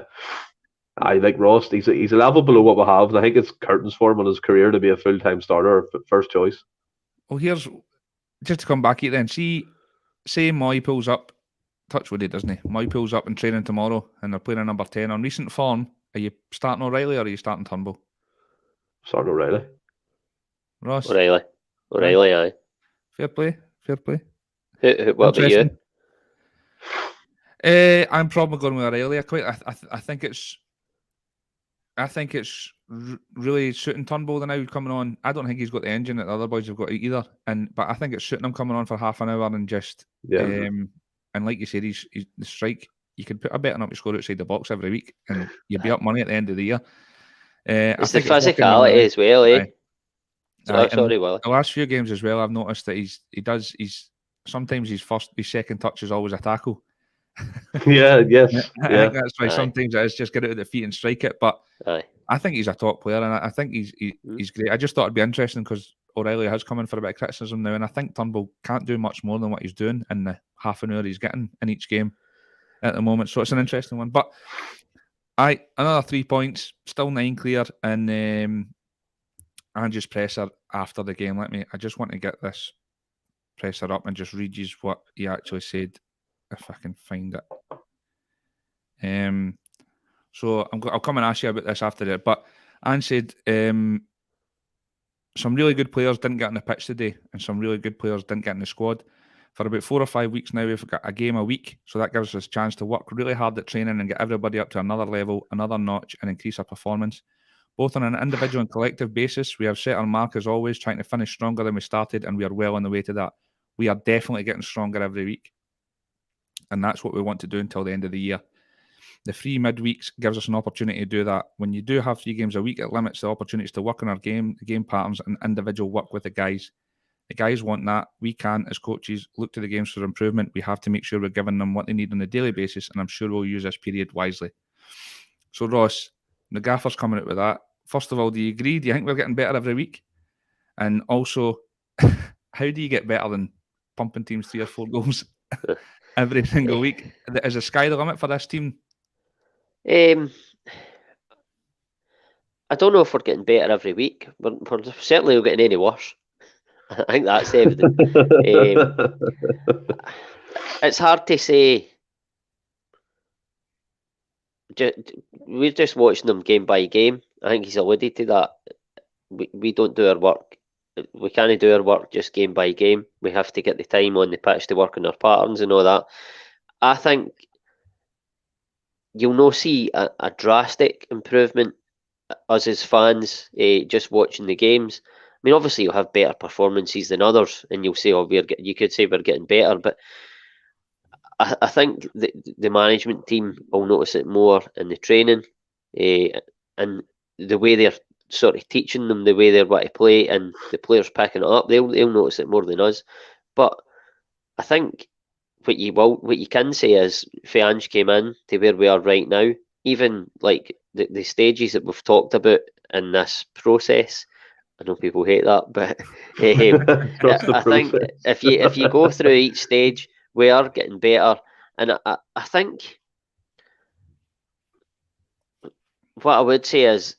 I like Ross. He's a level below what we have, and I think it's curtains for him in his career to be a full-time starter or first choice. Well, here's just to come back here then. Say Mooy pulls up, touchwood he doesn't he? Mooy pulls up in training tomorrow, and they're playing a number 10 on recent form. Are you starting O'Reilly or are you starting Turnbull? Starting O'Reilly. Ross? O'Reilly, aye. Fair play. What about you? I'm probably going with O'Reilly. I think it's really suiting Turnbull now coming on. I don't think he's got the engine that the other boys have got either. But I think it's suiting him coming on for half an hour and just and like you said, he's the strike. You could put a bet on him to score outside the box every week, and you'd be up money at the end of the year. It's the physicality as well, eh? Sorry, Willie. The last few games as well, I've noticed that he's sometimes his second touch is always a tackle. Yes. I think that's why sometimes it is just get out of the feet and strike it. But I think he's a top player, and I think he's great. I just thought it'd be interesting because O'Reilly has come in for a bit of criticism now, and I think Turnbull can't do much more than what he's doing in the half an hour he's getting in each game at the moment. So it's an interesting one. But another 3 points, still 9 clear, and Ange's presser after the game. I just want to get this presser up and just read you what he actually said, if I can find it. So I'll come and ask you about this after it. But Ange said some really good players didn't get on the pitch today, and some really good players didn't get in the squad. For about 4 or 5 weeks now, we've got a game a week, so that gives us a chance to work really hard at training and get everybody up to another level, another notch, and increase our performance. Both on an individual and collective basis, we have set our mark as always, trying to finish stronger than we started, and we are well on the way to that. We are definitely getting stronger every week, and that's what we want to do until the end of the year. The 3 midweeks gives us an opportunity to do that. When you do have 3 games a week, it limits the opportunities to work on our game patterns and individual work with the guys. The guys want that. We can, as coaches, look to the games for improvement. We have to make sure we're giving them what they need on a daily basis, and I'm sure we'll use this period wisely. So, Ross, the gaffer's coming out with that. First of all, do you agree? Do you think we're getting better every week? And also, how do you get better than pumping teams 3 or 4 goals every single week? Is the sky the limit for this team? I don't know if we're getting better every week. We're certainly not getting any worse. I think that's evident. It's hard to say. We're just watching them game by game. I think he's alluded to that. We don't do our work. We can't do our work just game by game. We have to get the time on the pitch to work on our patterns and all that. I think you'll not see a drastic improvement us as fans just watching the games. I mean, obviously you'll have better performances than others, and you'll say, "Oh, you could say we're getting better," but I think the management team will notice it more in the training and the way they're sort of teaching them the way they're going to play, and the players picking it up. They'll notice it more than us. But I think what you can say is, if Ange came in to where we are right now, even like the stages that we've talked about in this process. I know people hate that, but I think if you go through each stage, we are getting better, and I think what I would say is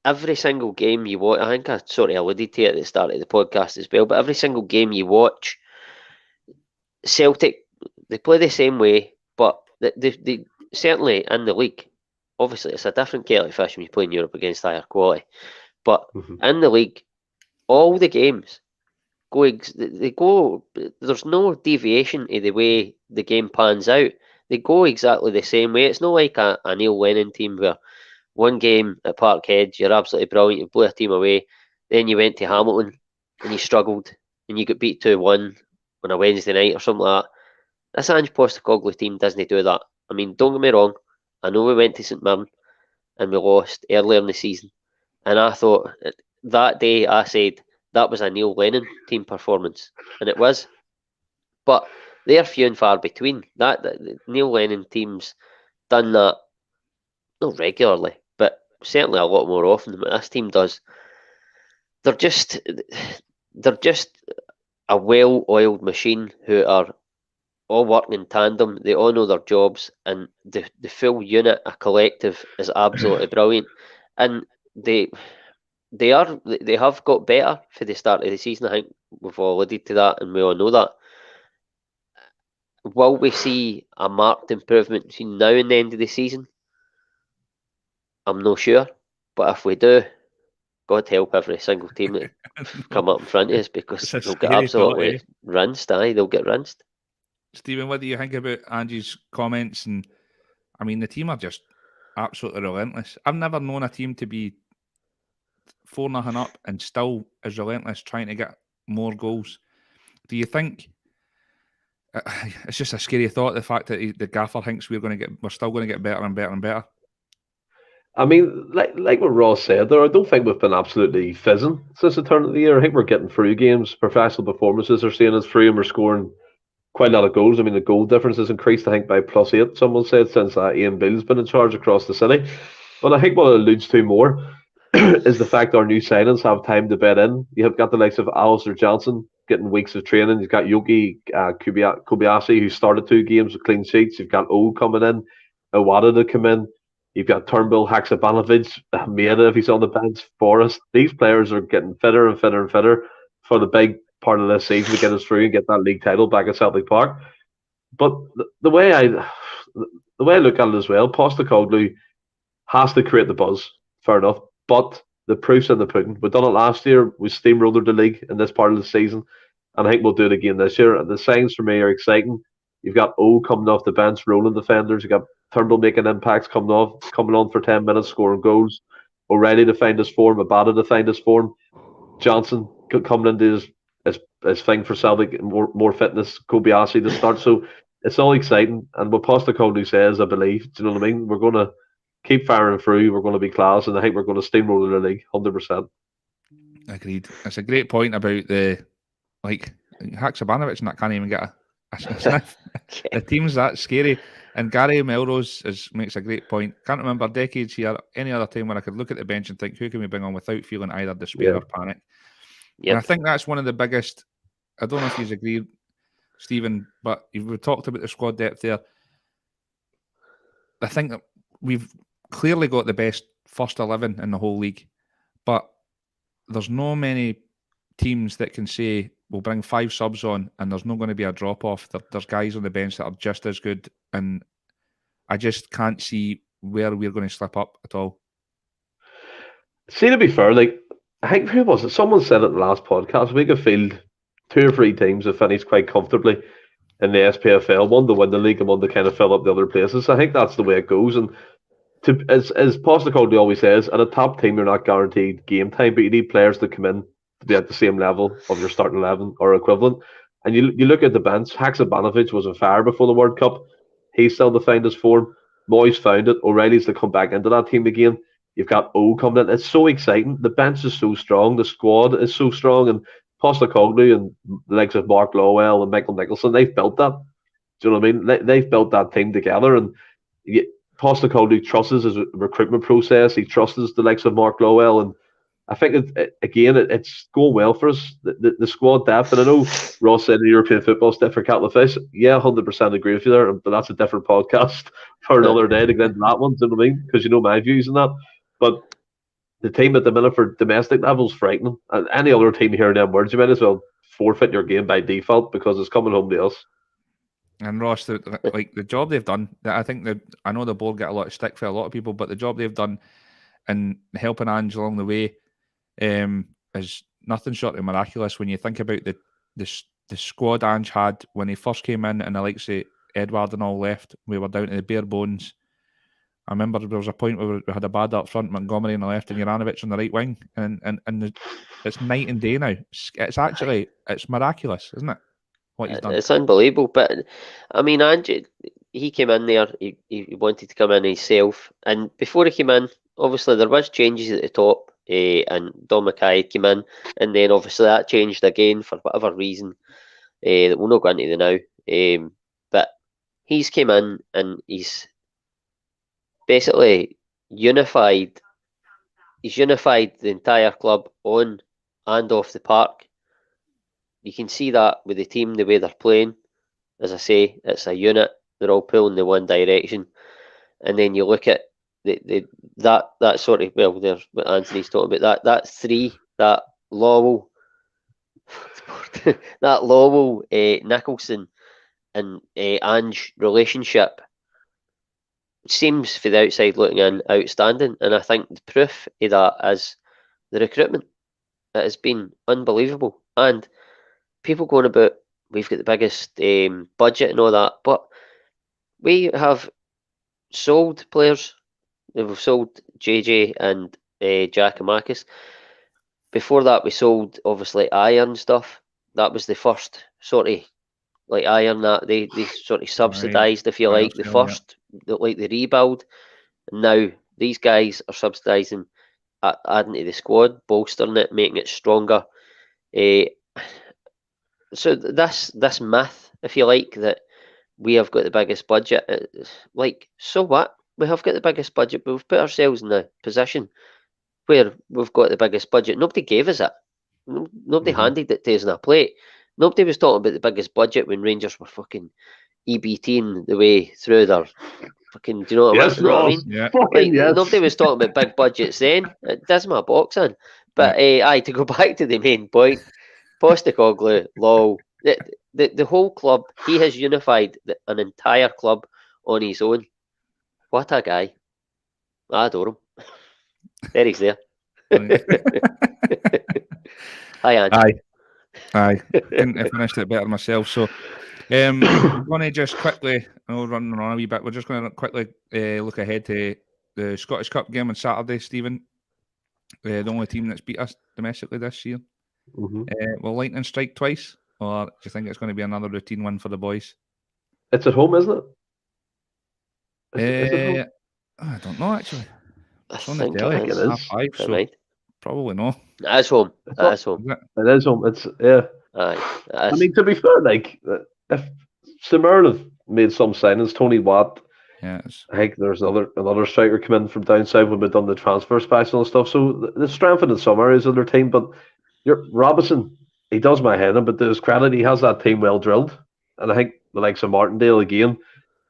every single game you watch. I think I sort of alluded to it at the start of the podcast as well, but every single game you watch, Celtic, they play the same way, but they certainly in the league. Obviously, it's a different kettle of fish when you play in Europe against higher quality, but in the league, all the games they go. There's no deviation to the way the game pans out. They go exactly the same way. It's not like a Neil Lennon team where one game at Parkhead you're absolutely brilliant, you blew a team away, then you went to Hamilton and you struggled and you got beat 2-1 on a Wednesday night or something like that. This Ange Postecoglou team doesn't do that. I mean, don't get me wrong. I know we went to St Mirren and we lost earlier in the season, and I thought that day I said that was a Neil Lennon team performance, and it was. But they're few and far between. That Neil Lennon teams done that not regularly, but certainly a lot more often than what this team does. They're just a well-oiled machine who are all working in tandem. They all know their jobs, and the full unit, a collective, is absolutely brilliant. And they have got better for the start of the season. I think we've all alluded to that, and we all know that. Will we see a marked improvement between now and the end of the season? I'm not sure, but if we do, God help every single team that come up in front of us, because they'll get absolutely rinsed. They'll get rinsed. Stephen, what do you think about Ange's comments? And I mean, the team are just absolutely relentless. I've never known a team to be 4-0 up and still as relentless, trying to get more goals. Do you think it's just a scary thought, the fact that the gaffer thinks we're still going to get better and better and better? I mean, like what Ross said there, I don't think we've been absolutely fizzing since the turn of the year. I think we're getting through games. Professional performances are seeing us through, and we're scoring quite a lot of goals. I mean, the goal difference has increased, I think, by +8, someone said, since Ian Bill's been in charge across the city. But I think what it alludes to more is the fact our new signings have time to bed in. You have got the likes of Alistair Johnson getting weeks of training. You've got Yogi Kobayashi, who started 2 games with clean sheets. You've got O coming in, Iwata to come in. You've got Turnbull, Haksabanovic, Maeda if he's on the bench, Forrest. These players are getting fitter and fitter and fitter for the big part of this season to get us through and get that league title back at Celtic Park. But the way I look at it as well, Postecoglou has to create the buzz, fair enough. But the proof's in the pudding. We've done it last year. We steamrolled the league in this part of the season, and I think we'll do it again this year. And the signs for me are exciting. You've got O coming off the bench, rolling defenders. You've got Turnbull making impacts, coming on for 10 minutes, scoring goals. O'Reilly to find his form, Abada to find his form. Johnson coming into his thing for Celtic, more fitness, Kobayashi to start. So it's all exciting. And what Postecoglou says, I believe, do you know what I mean? We're going to keep firing through. We're going to be class, and I think we're going to steamroll the league 100%. Agreed. It's a great point about the Haksabanovic and that can't even get a sniff. The team's that scary. And Gary Melrose makes a great point. Can't remember decades here, any other time when I could look at the bench and think, who can we bring on without feeling either despair or panic? And I think that's one of the biggest. I don't know if you agree, Stephen, but we've talked about the squad depth there. I think that we've clearly got the best first 11 in the whole league, but there's no many teams that can say we'll bring 5 subs on and there's not going to be a drop off. There's guys on the bench that are just as good, and I just can't see where we're going to slip up at all. See, to be fair, like, I think who was it? Someone said it in the last podcast. We could field 2 or 3 teams that finished quite comfortably in the SPFL, one to win the league and one to kind of fill up the other places. I think that's the way it goes. And as Postecoglou always says, at a top team, you're not guaranteed game time, but you need players to come in to be at the same level of your starting 11 or equivalent. And you look at the bench. Haksabanovic was on fire before the World Cup. He's still to find his form. Mooy's found it. O'Reilly's to come back into that team again. You've got O coming in. It's so exciting. The bench is so strong. The squad is so strong. And Postecoglou and the likes of Mark Lowell and Michael Nicholson, they've built that. Do you know what I mean? They've built that team together. And Postecoglou trusts his recruitment process. He trusts the likes of Mark Lowell. And I think, it's going well for us. The squad depth. And I know Ross said the European football is different kettle of fish. Yeah, 100% agree with you there. But that's a different podcast for another day to get into that one. Do you know what I mean? Because you know my views on that. But the team at the minute for domestic level is frightening. And any other team hearing them words, you might as well forfeit your game by default because it's coming home to us. And Ross, the job they've done, I think I know the board get a lot of stick for a lot of people, but the job they've done in helping Ange along the way is nothing short of miraculous when you think about the squad Ange had when he first came in and the likes of Edward and all left. We were down to the bare bones. I remember there was a point where we had a bad up front, Montgomery on the left and Juranovic on the right wing, and it's night and day now. It's miraculous, isn't it? What he's done. It's unbelievable. But I mean, Ange, he came in there. He wanted to come in himself, and before he came in, obviously there was changes at the top, and Don Mackay came in, and then obviously that changed again for whatever reason that we'll not go into now. But he's came in and he's basically unified. He's unified the entire club on and off the park. You can see that with the team, the way they're playing. As I say, it's a unit. They're all pulling in one direction. And then you look at that sort of, well, there's what Anthony's talking about. That 3, that Lowell, Nicholson and Ange relationship seems, for the outside looking in, outstanding. And I think the proof of that is the recruitment. It has been unbelievable. And people going about, we've got the biggest budget and all that, but we have sold players. We've sold JJ and Giacomakis. Before that, we sold, obviously, Iron stuff. That was the first sort of, like Iron, that they sort of subsidised, if you like, the first, like the rebuild. And now these guys are subsidising, adding to the squad, bolstering it, making it stronger. So this myth, if you like, that we have got the biggest budget, like, so what? We have got the biggest budget, but we've put ourselves in a position where we've got the biggest budget. Nobody gave us it. Nobody handed it to us on a plate. Nobody was talking about the biggest budget when Rangers were fucking EBTing the way through their fucking, do you know what, I mean? Yeah. Like, nobody was talking about big budgets then. It does my box in. But to go back to the main point, Postecoglou, lol, the whole club, he has unified an entire club on his own. What a guy. I adore him. There he's there. Hi, Ange. Aye. Couldn't have finished it better myself. So, I'm going to just quickly, I'll run on a wee bit. We're just going to quickly look ahead to the Scottish Cup game on Saturday, Stephen. The only team that's beat us domestically this year. Will Lightning strike twice, or do you think it's going to be another routine win for the boys? It's at home, isn't it? Is it home? I don't know, actually. I On the think telly, it it's is. 5:30, so Right. probably no. That's home. That's home. It is home. It's, yeah. Aye. I mean, to be fair, like, if Samir have made some signings, Tony Watt, Yes. I think there's another striker come in from down south when we've done the transfer special and stuff. So the strength in some areas of their team, but Robinson, he does my head in, but to his credit, he has that team well drilled. And I think the likes of Martindale again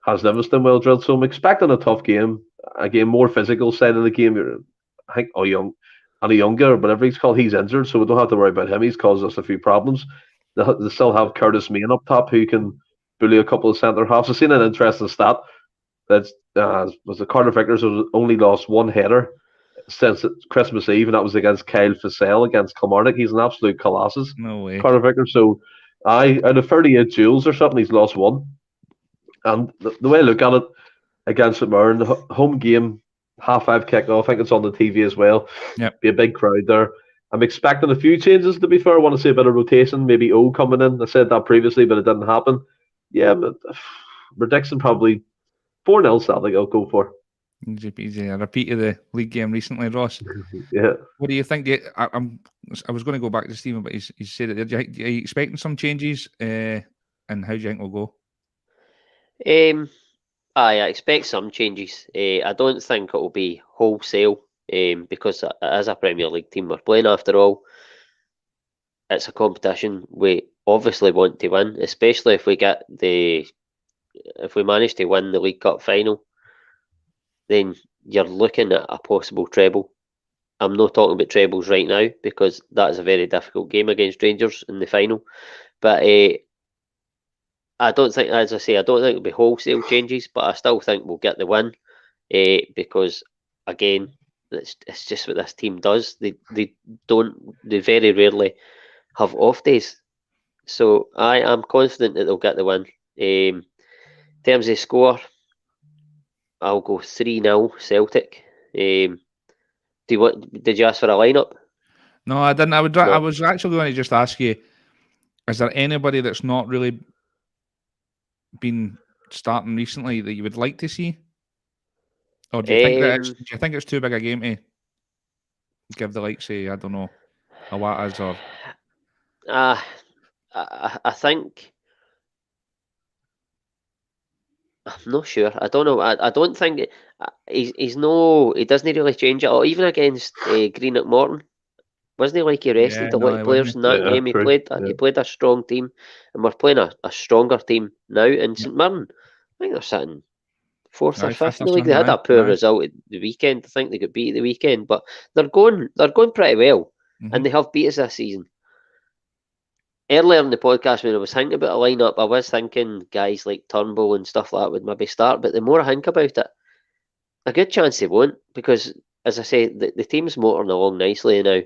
has Livingston well drilled. So I'm expecting a tough game. Again, more physical side of the game. I think Younger, whatever he's called, he's injured, so we don't have to worry about him. He's caused us a few problems. They still have Curtis Main up top who can bully a couple of centre halves. I've seen an interesting stat that was the Cardiff Vickers has only lost one header since Christmas Eve, and that was against Kyle Fussell against Kilmarnock. He's an absolute colossus, No way. Cardiff Vickers. So, out of 38 duels or something, he's lost one. And the way I look at it, against St Mirren, the home game, 5:30 kickoff. I think it's on the TV as well. Yep. Be a big crowd there. I'm expecting a few changes, to be fair. I want to see a bit of rotation. Maybe O coming in. I said that previously, but it didn't happen. Yeah, but prediction probably 4-0 Celtic I'll go for. Easy. A repeat of the league game recently, Ross. Yeah. What do you think? I was going to go back to Stephen, but he said it. Are you expecting some changes? And how do you think we'll go? I expect some changes. I don't think it will be wholesale because as a Premier League team we're playing, after all, it's a competition we obviously want to win, especially if we manage to win the League Cup final, then you're looking at a possible treble. I'm not talking about trebles right now because that is a very difficult game against Rangers in the final, but I don't think, as I say, I don't think it'll be wholesale changes, but I still think we'll get the win because, again, it's just what this team does. They very rarely have off days, so I am confident that they'll get the win. In terms of score, I'll go 3-0 Celtic. Did you ask for a lineup? No, I didn't. I was actually going to just ask you: is there anybody that's not really been starting recently that you would like to see, or do you think it's too big a game to give the likes of, I don't know, Awatas or? I think I'm not sure. I don't know. I don't think he doesn't really change it. Or even against Greenock Morton, wasn't he like he rested a lot of players in that game? He played a strong team, and we're playing a stronger team now. And St Mirren, I think they're sitting fourth or fifth in the league. They had a poor result at the weekend. I think they got beat at the weekend, but they're going pretty well, and they have beat us this season. Earlier in the podcast, when I was thinking about a lineup, I was thinking guys like Turnbull and stuff like that would maybe start. But the more I think about it, a good chance they won't, because, as I say, the team's motoring along nicely now.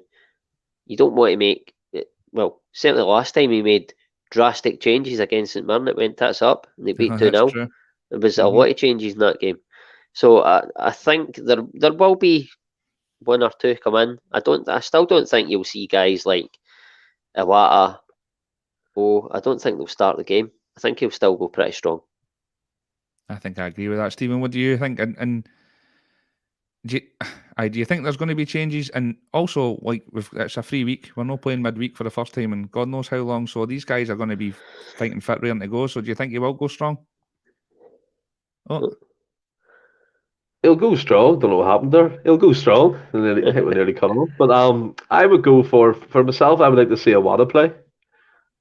You don't want to make it, well, certainly last time we made drastic changes against St Mirren, it went tits up and they beat 2-0. There was a lot of changes in that game. So I think there will be one or two come in. I still don't think you'll see guys like Iwata. I don't think they'll start the game. I think he'll still go pretty strong. I think I agree with that, Stephen. What do you think? And do you think there's going to be changes? And also, like, it's a free week. We're not playing midweek for the first time in God knows how long. So these guys are going to be fighting fit, ready to go. So do you think he will go strong? Oh, he'll go strong. Don't know what happened there. He'll go strong. And then we're nearly cut off. But I would go for myself. I would like to see Iwata play.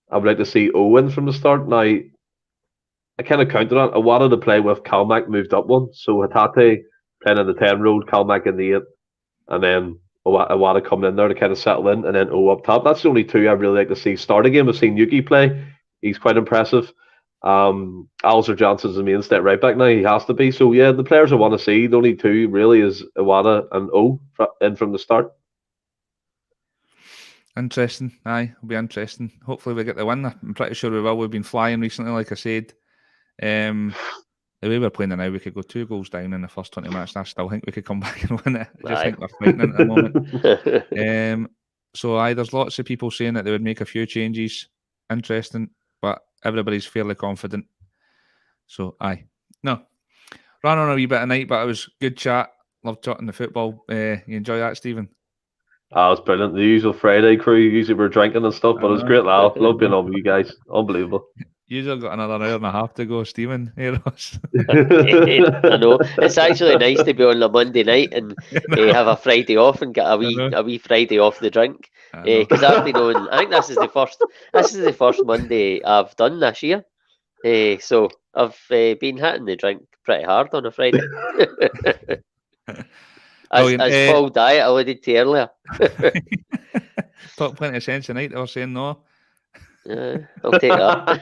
I would like to see Owen from the start. Now, I kind of counted on it. I wanted to play with Kalmak moved up one. So Hatate playing in the 10 road, Kalmak in the 8, and then Iwata coming in there to kind of settle in, and then O up top. That's the only two I really like to see start a game. I've seen Yuki play. He's quite impressive. Alistair Johnson's the main step right back now. He has to be. So, yeah, the players I want to see, the only two really is Iwata and O in from the start. Interesting. Aye, it'll be interesting. Hopefully we get the win. I'm pretty sure we will. We've been flying recently, like I said. The way we're playing now, we could go 2 goals down in the first 20 minutes, and I still think we could come back and win it. I just think we're fighting at the moment. So there's lots of people saying that they would make a few changes. Interesting, but everybody's fairly confident. So no, ran on a wee bit of night, but it was good chat. Love chatting the football. You enjoy that, Stephen? It was brilliant. The usual Friday crew. Usually we're drinking and stuff, but it was great. Love being on with you guys. Unbelievable. You've got another hour and a half to go, Stephen. Hey, Ross. I know. It's actually nice to be on a Monday night and have a Friday off and get a wee Friday off the drink. Because I've been on. I think this is the first Monday I've done this year. So I've been hitting the drink pretty hard on a Friday. as Paul Diet alluded to earlier. Talk plenty of sense tonight. They were saying no. I'll take that.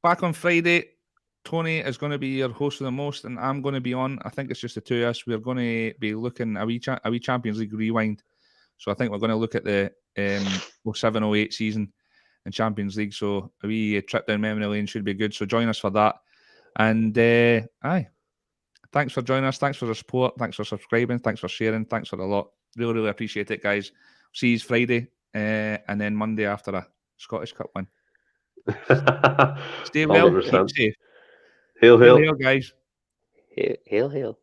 Back on Friday, Tony is going to be your host of the most, and I'm going to be on. I think it's just the two of us. We're going to be looking a wee Champions League rewind. So I think we're going to look at the 07-08 season in Champions League. So a wee trip down memory lane should be good. So join us for that. And thanks for joining us. Thanks for the support. Thanks for subscribing. Thanks for sharing. Thanks for a lot. Really, really appreciate it, guys. See you Friday. And then Monday after a Scottish Cup win. Stay well, 100%. keep safe. Hail, Hail, guys. Hail.